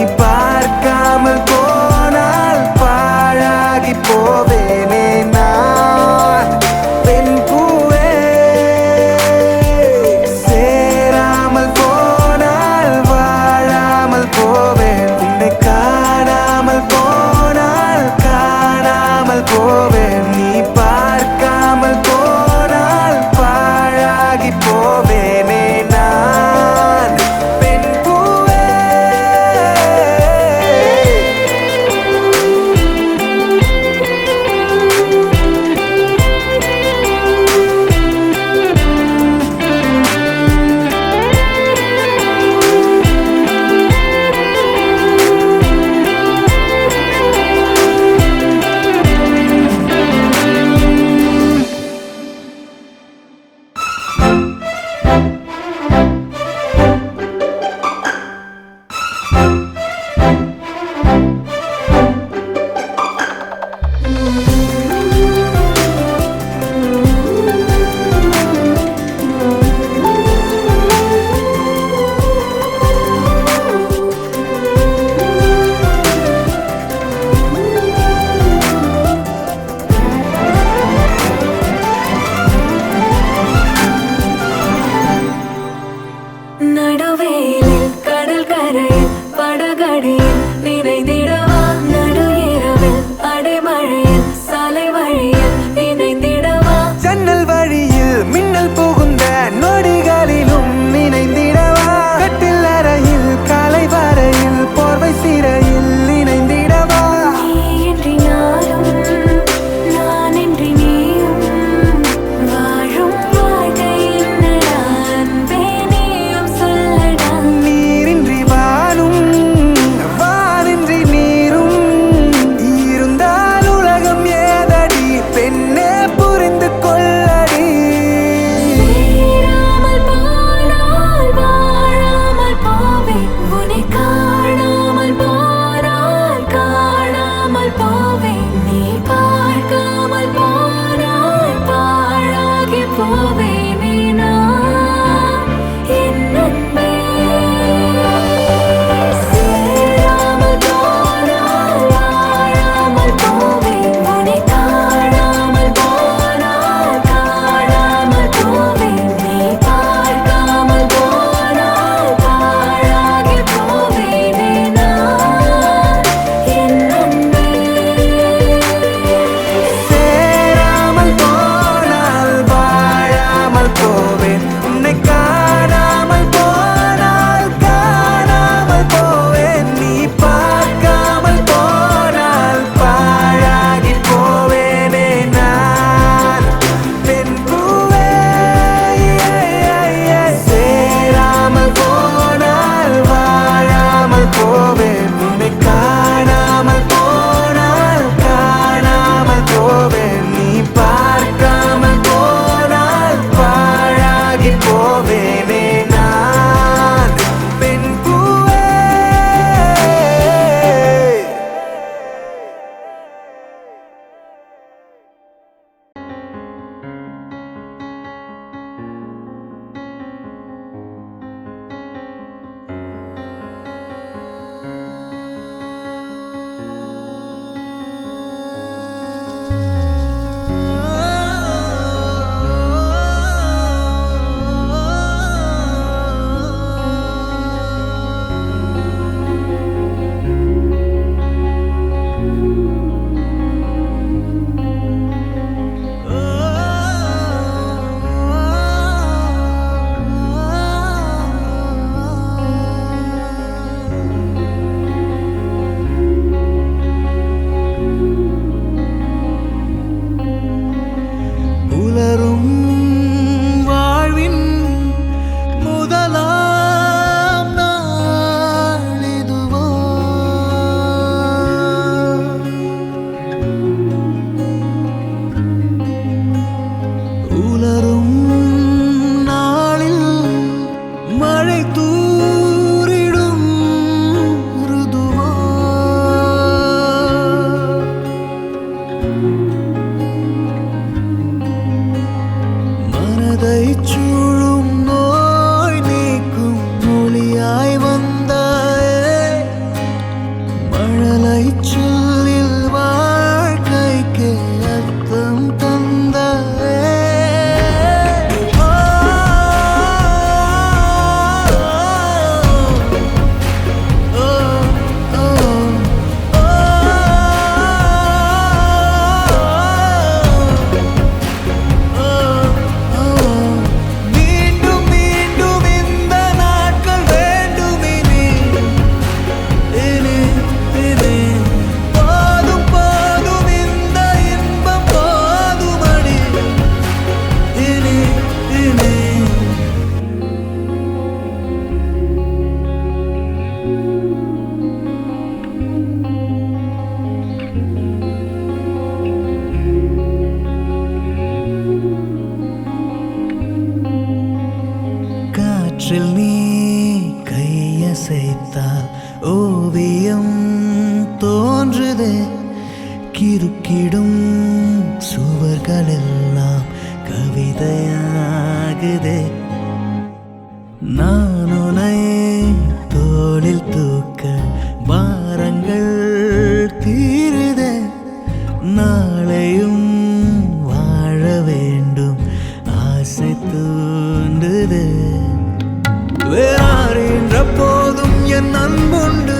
ஓவியம் தோன்றுதே கிறுக்கிடும் சுவர்களெல்லாம் கவிதையாகுதே நான் உன்னை தோளில் தூக்க பாரங்கள் தீருதே நாளையும் வாழ வேண்டும் ஆசை தூண்டுதே வேறாரின்ற போதும் என் அன்புண்டு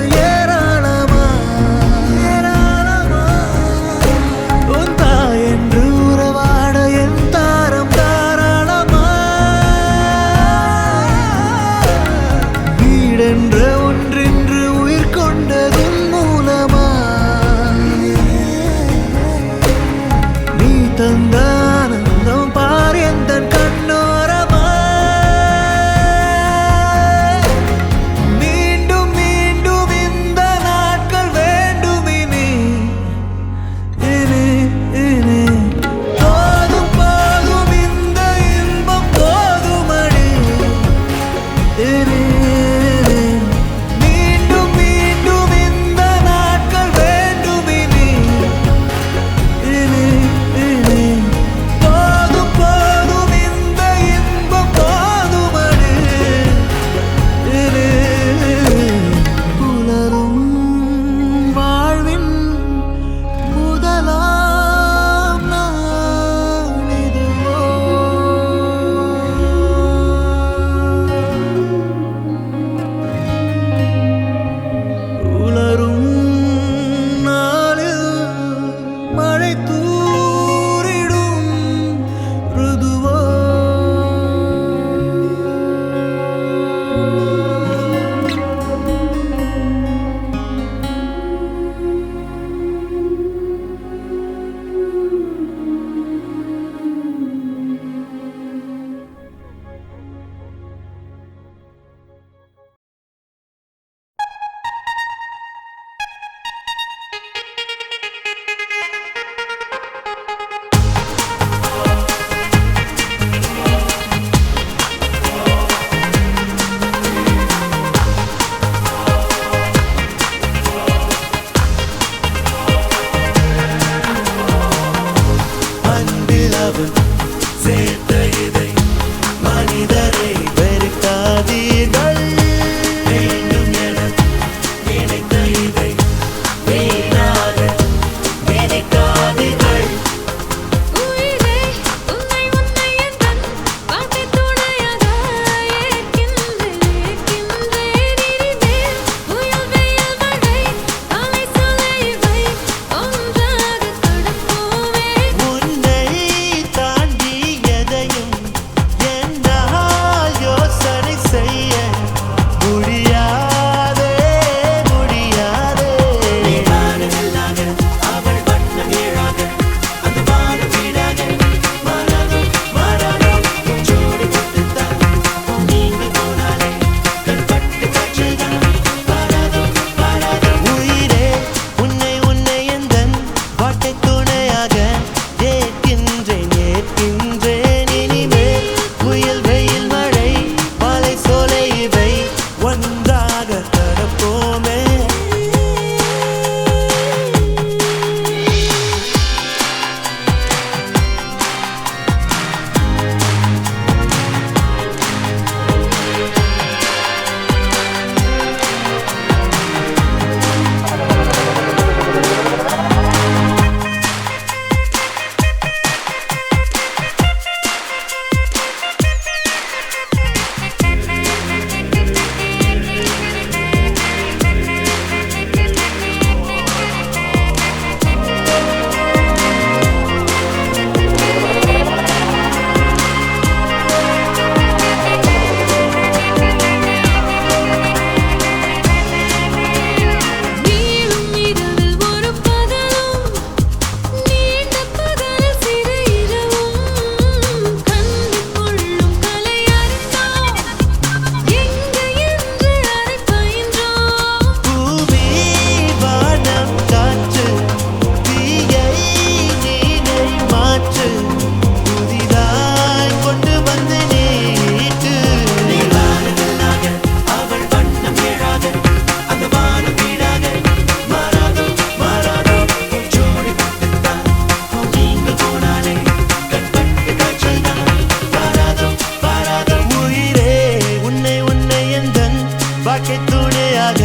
துணையாக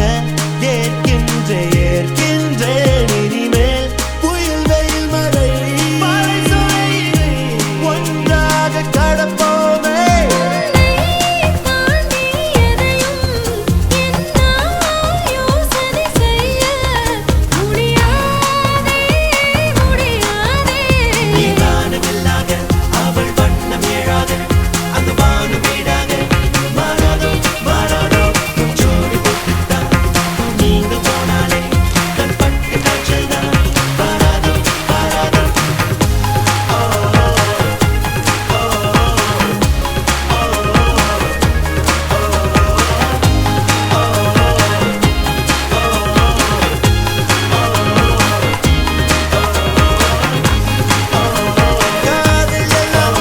ஏற்கின்றேன் இனிமேல் புயல் வெயில் மழை ஒன்றாக கடப்போமே அவள் வண்ணம் ஏழாக அந்த வானு வீடாக மாறாதோ மாறாதோ ஜோடி போட்டுட்டா நீங்க போனாலே கண் பட்டு காய்ச்சல் தான் மாறாதோ மாறாதோ காதல் எல்லாம்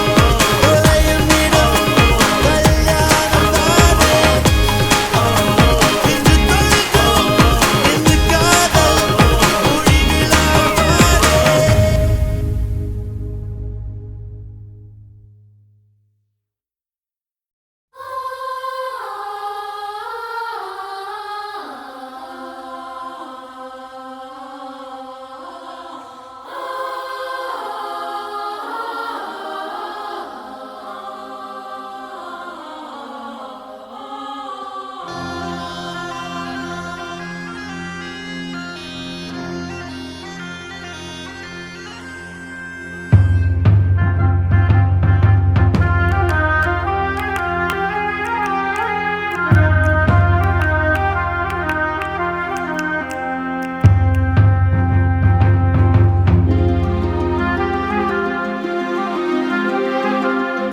உலயம் இடம் கல்யாணம் தானே இன்று தொழுதோம் இன்று காதல் முடிவிலாமானே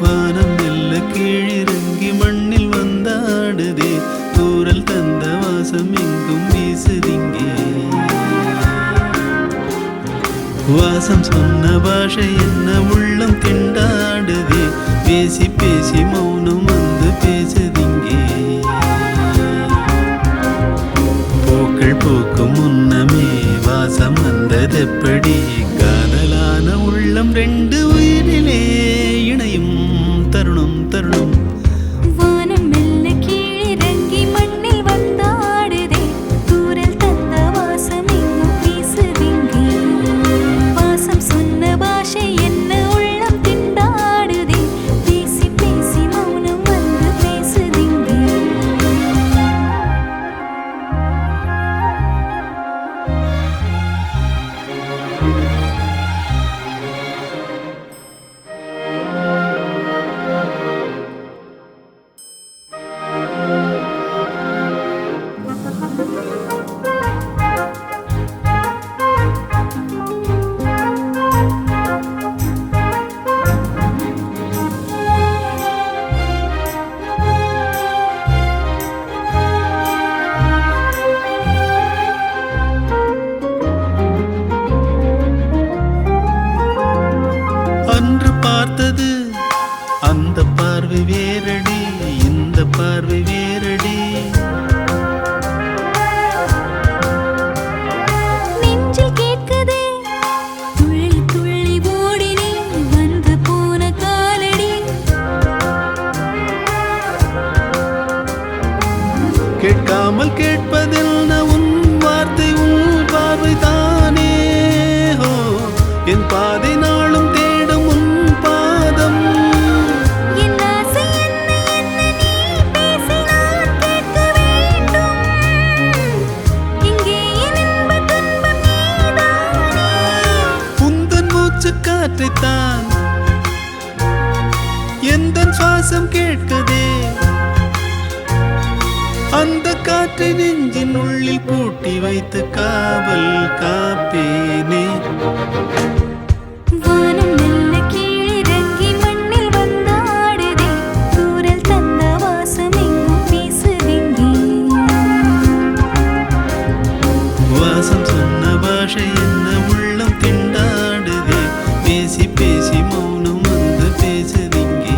வானம் மெல்ல கீழிறங்கி மண்ணில் வந்தாடுதே தூரல் தந்த வாசம் எங்கும் வீசுதிங்கே வாசம் சொன்ன பாஷை என்ன உள்ளம் திண்டாடுதே பேசி பேசி மௌனம் வந்து பேசுதிங்கே பூக்கள் பூக்கும் முன்னமே வாசம் வந்ததெப்படி காதலான உள்ளம் ரெண்டு உயிரிலே இணையும் தருணம் தருணம் வானம் மெல்ல கீழிறங்கி மண்ணில் வந்தாடுதே தூரல் தந்த வாசம் எங்கும் வீசுதிங்கே வாசம் சொன்ன பாஷை என்ன உள்ளம் திண்டாடுதே பேசி பேசி மௌனம் வந்து பேசுதிங்கே அன்று பார்த்தது அந்த பார்வை வேறடி இந்த பார்வை வேறடி நெஞ்சில் கேட்குதே துள்ளி துள்ளி ஓடினே வந்து போன காலடி கேட்காமல் கேட்பதில் உன் வார்த்தை உன் பார்வை தானே ஹோ என் பாதை நாளும் தேடும் உன் பாதம் என் ஆசை என்ன என்ன நீ பேசினால் கேட்க வேண்டும் இங்கே என் இன்ப துன்பம் நீதானே உந்தன் மூச்சு காற்றைத்தான் எந்தன் சுவாசம் கேட்கதே அந்த காற்றை நெஞ்சின் உள்ளில் பூட்டி வைத்து காவல் காப்பேனே வானம் மெல்ல கீழிறங்கி மண்ணில் வந்தாடுதே தூரல் தந்த வாசம் எங்கும் வீசுதிங்கே வாசம் சொன்ன பாஷை என்ன உள்ளம் திண்டாடுதே பேசி பேசி மௌனம் வந்து பேசுதிங்கே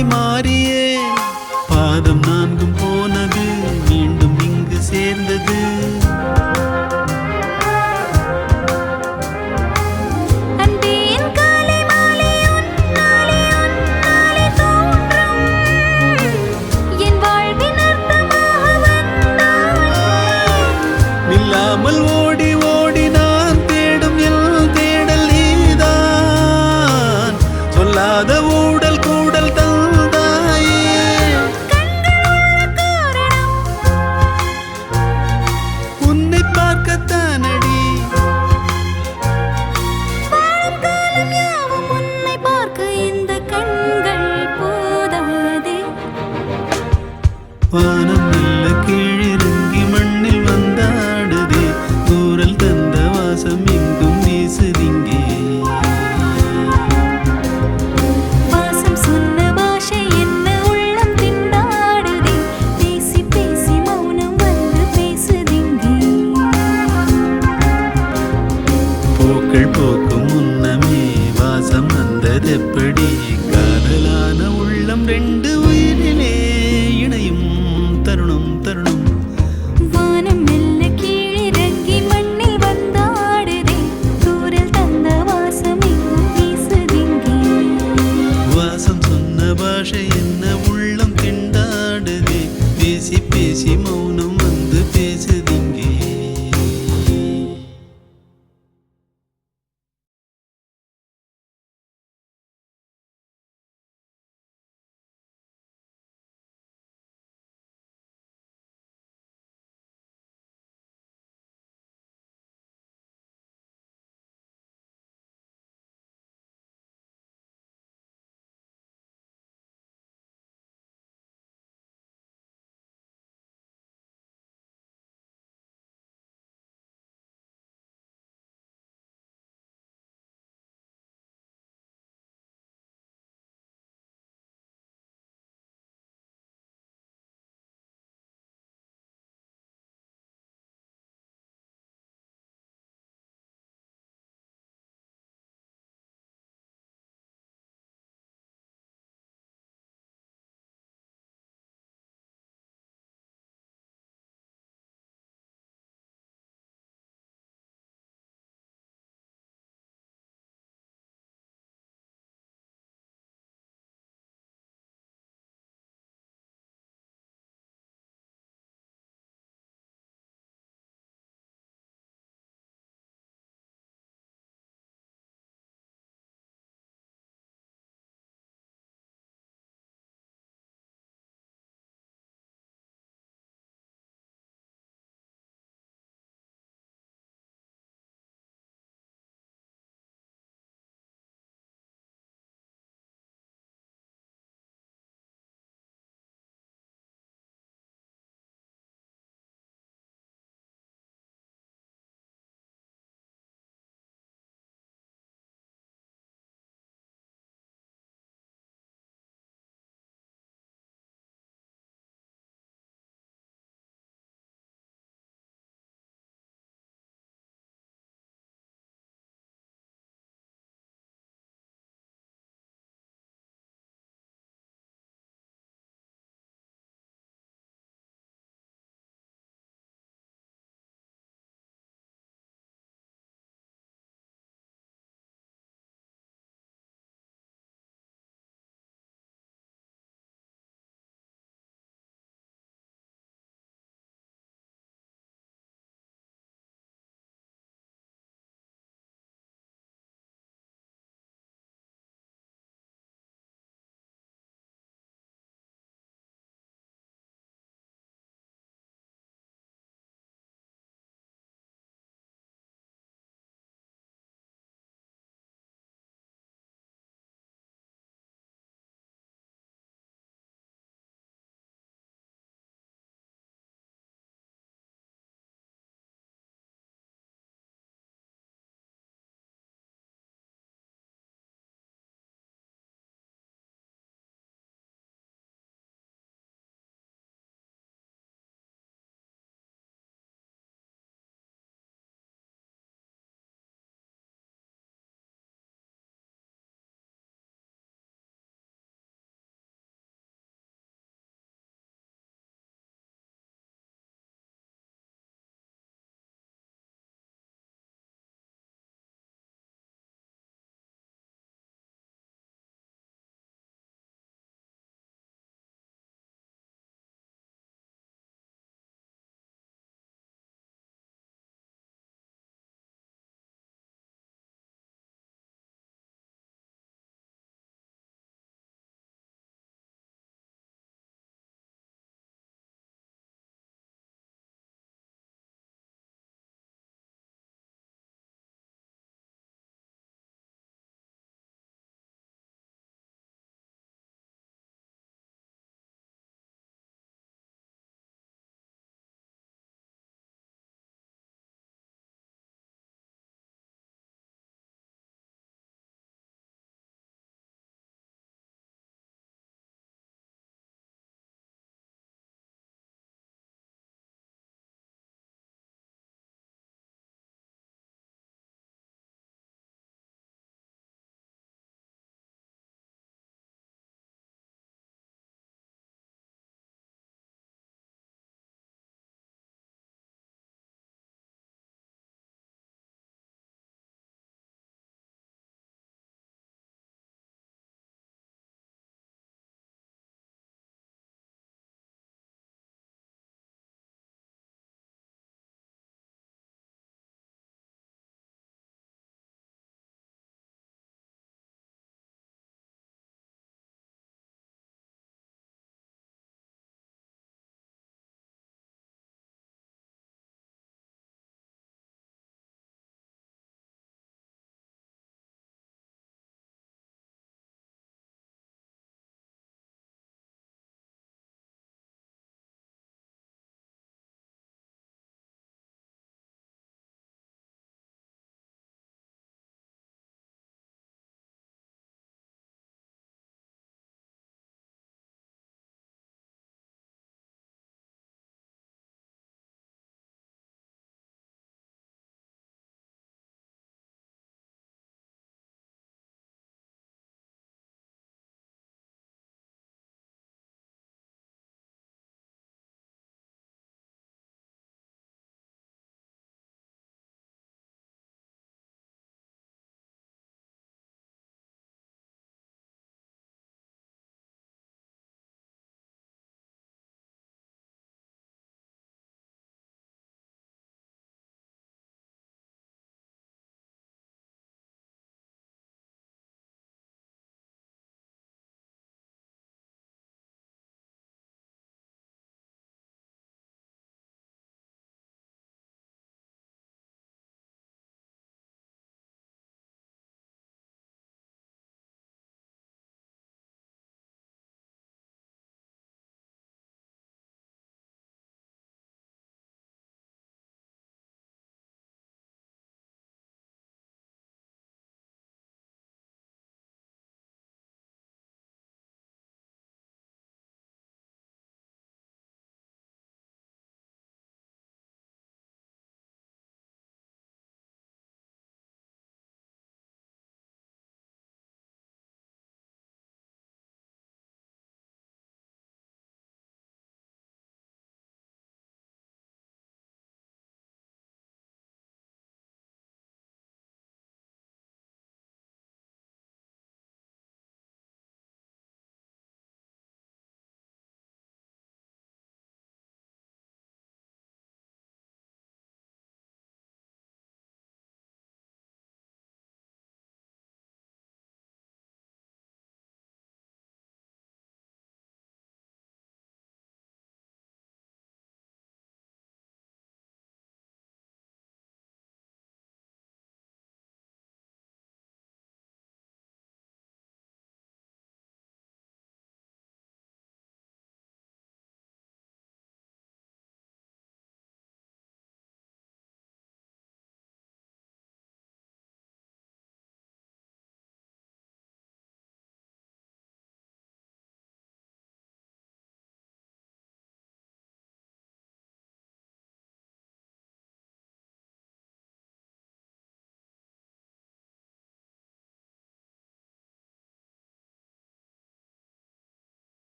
மாலை மாறியே பாதம் நான்கும் போனது மீண்டும் இங்கு சேர்ந்தது அன்பே என் காலை மாலை உன்னாலே உன்னாலே தோன்றும் என் வாழ்வின் அர்த்தமாக வந்தாயே நில்லாமல் ஓடி ஓடி நான் தேடும் எல் தேடல் நீதான் சொல்லாத ஊடல் கூடல் தந்தாயே உன்னை பார்க்கத்தானடி வாழும் காலம் யாவும் உன்னை பார்க்க இந்த கண்கள் போதாதே வானம் மெல்ல கீழிறங்கி மண்ணில் வந்தாடுதே தூரல் தந்த வாசம் எங்கும் வீசுதிங்கே வாசம் சொன்ன பாஷை என்ன உள்ளம் திண்டாடுதே பேசி பேசி மௌனம் வந்து பேசுதிங்கே பூக்கள் பூக்கும் முன்னமே வாசம் வந்ததெப்படி காதலான உள்ளம் ரெண்டு உயிரிலே இணையும் தருணம் தருணம் வானம் மெல்ல கீழிறங்கி மண்ணில் வந்தாடுதே தூரல் தந்த வாசம் எங்கும் வீசுதிங்கே வாசம் சொன்ன பாஷை என்ன உள்ளம் திண்டாடுதே பேசி பேசி மௌனம் வந்து பேசுதிங்கே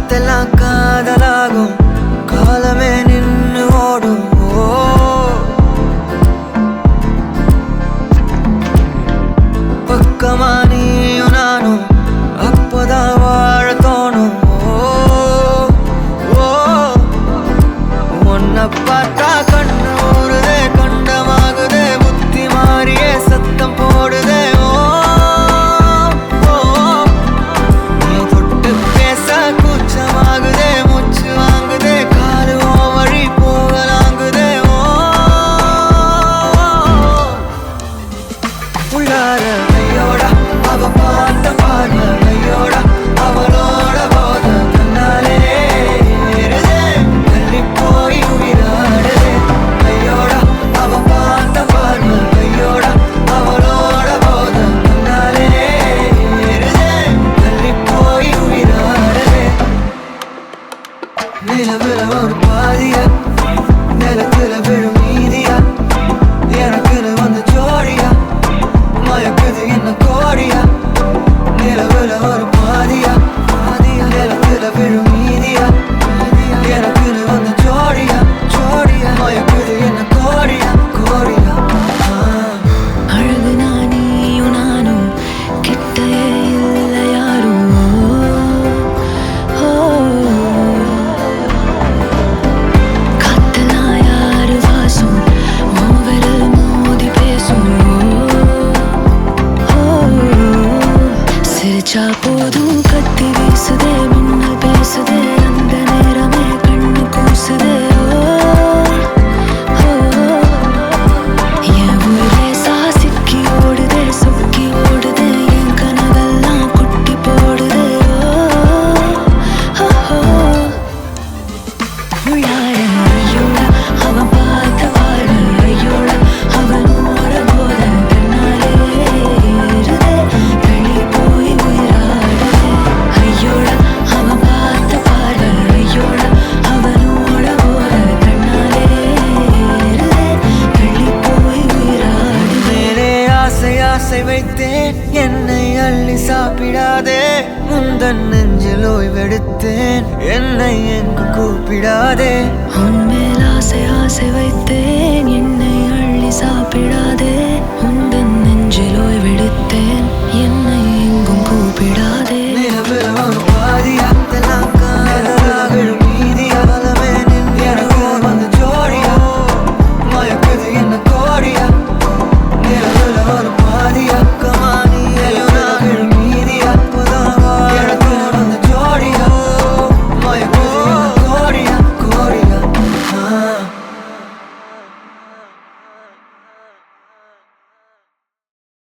காத்தெல்லாம் காதலாகும் காலமே நின்னு ஓடும் பக்கமா நீயும் நானும் அப்போதான் வாழ தோணும் உன்னை பார்த்தா கண்ணு ஊறுதே கண்டமாகுதே புத்தி மாறியே சத்தம் போடுதே நீ தொட்டு பேச கூச்சமாகுதே மூச்சு வாங்குதே காலு வழி போகலாங்குதே உள்ளார கையோட அவ பார்த்த பார்வை கையோட அவளோட போத கண்ணாலே தள்ளி போய் உயிராடுதே கையோட அவ பார்த்த பார்வை கையோட அவளோட போத கண்ணாலே தள்ளி போய் உயிராடுதே நிலவுல ஒரு பாதியா நிலத்துல விழும் மீதியா எனக்குன்னு வந்து ஜோடியா மயக்குது என்ன கோடியா நிலவுல ஒரு பாதியா நிலத்துல விழும் மீதியா எனக்குன்னு வந்து ஜோடியா மயக்குது என்ன கோடியா அழகு நானியும் நானும் கிட்டயே இல்லை யாரும் காத்தெல்லாம் யாரு வாசம் விரல் மோதி பேசும் சிரிச்சா போதும் கத்தி வீசுதே மின்னல் பேசுதே அந்த நேரமே கண்ணு கூசுதே என் ஊரே சாசிக்கி ஓடுதே சொக்கி ஓடுதே என் கனவெல்லாம் குட்டி போடுதே உள்ளார ஐயோட அவன் பார்த்த பார்வை ஐயோட அவனோட போத கண்ணாலே தள்ளி போய் உயிராடுதே ஐயோட அவன் பார்த்த பார்வை ஐயோட அவனோட போத கண்ணாலே தள்ளி போய் உயிராடுதே மேலே ஆசை வைத்தேன் என்னை அள்ளி சாப்பிடாதே முந்தன் நெஞ்சில் ஓய்வெடுத்தேன் என்னை எங்கு கூப்பிடாதே உன்மேல் ஆசை வைத்தேன்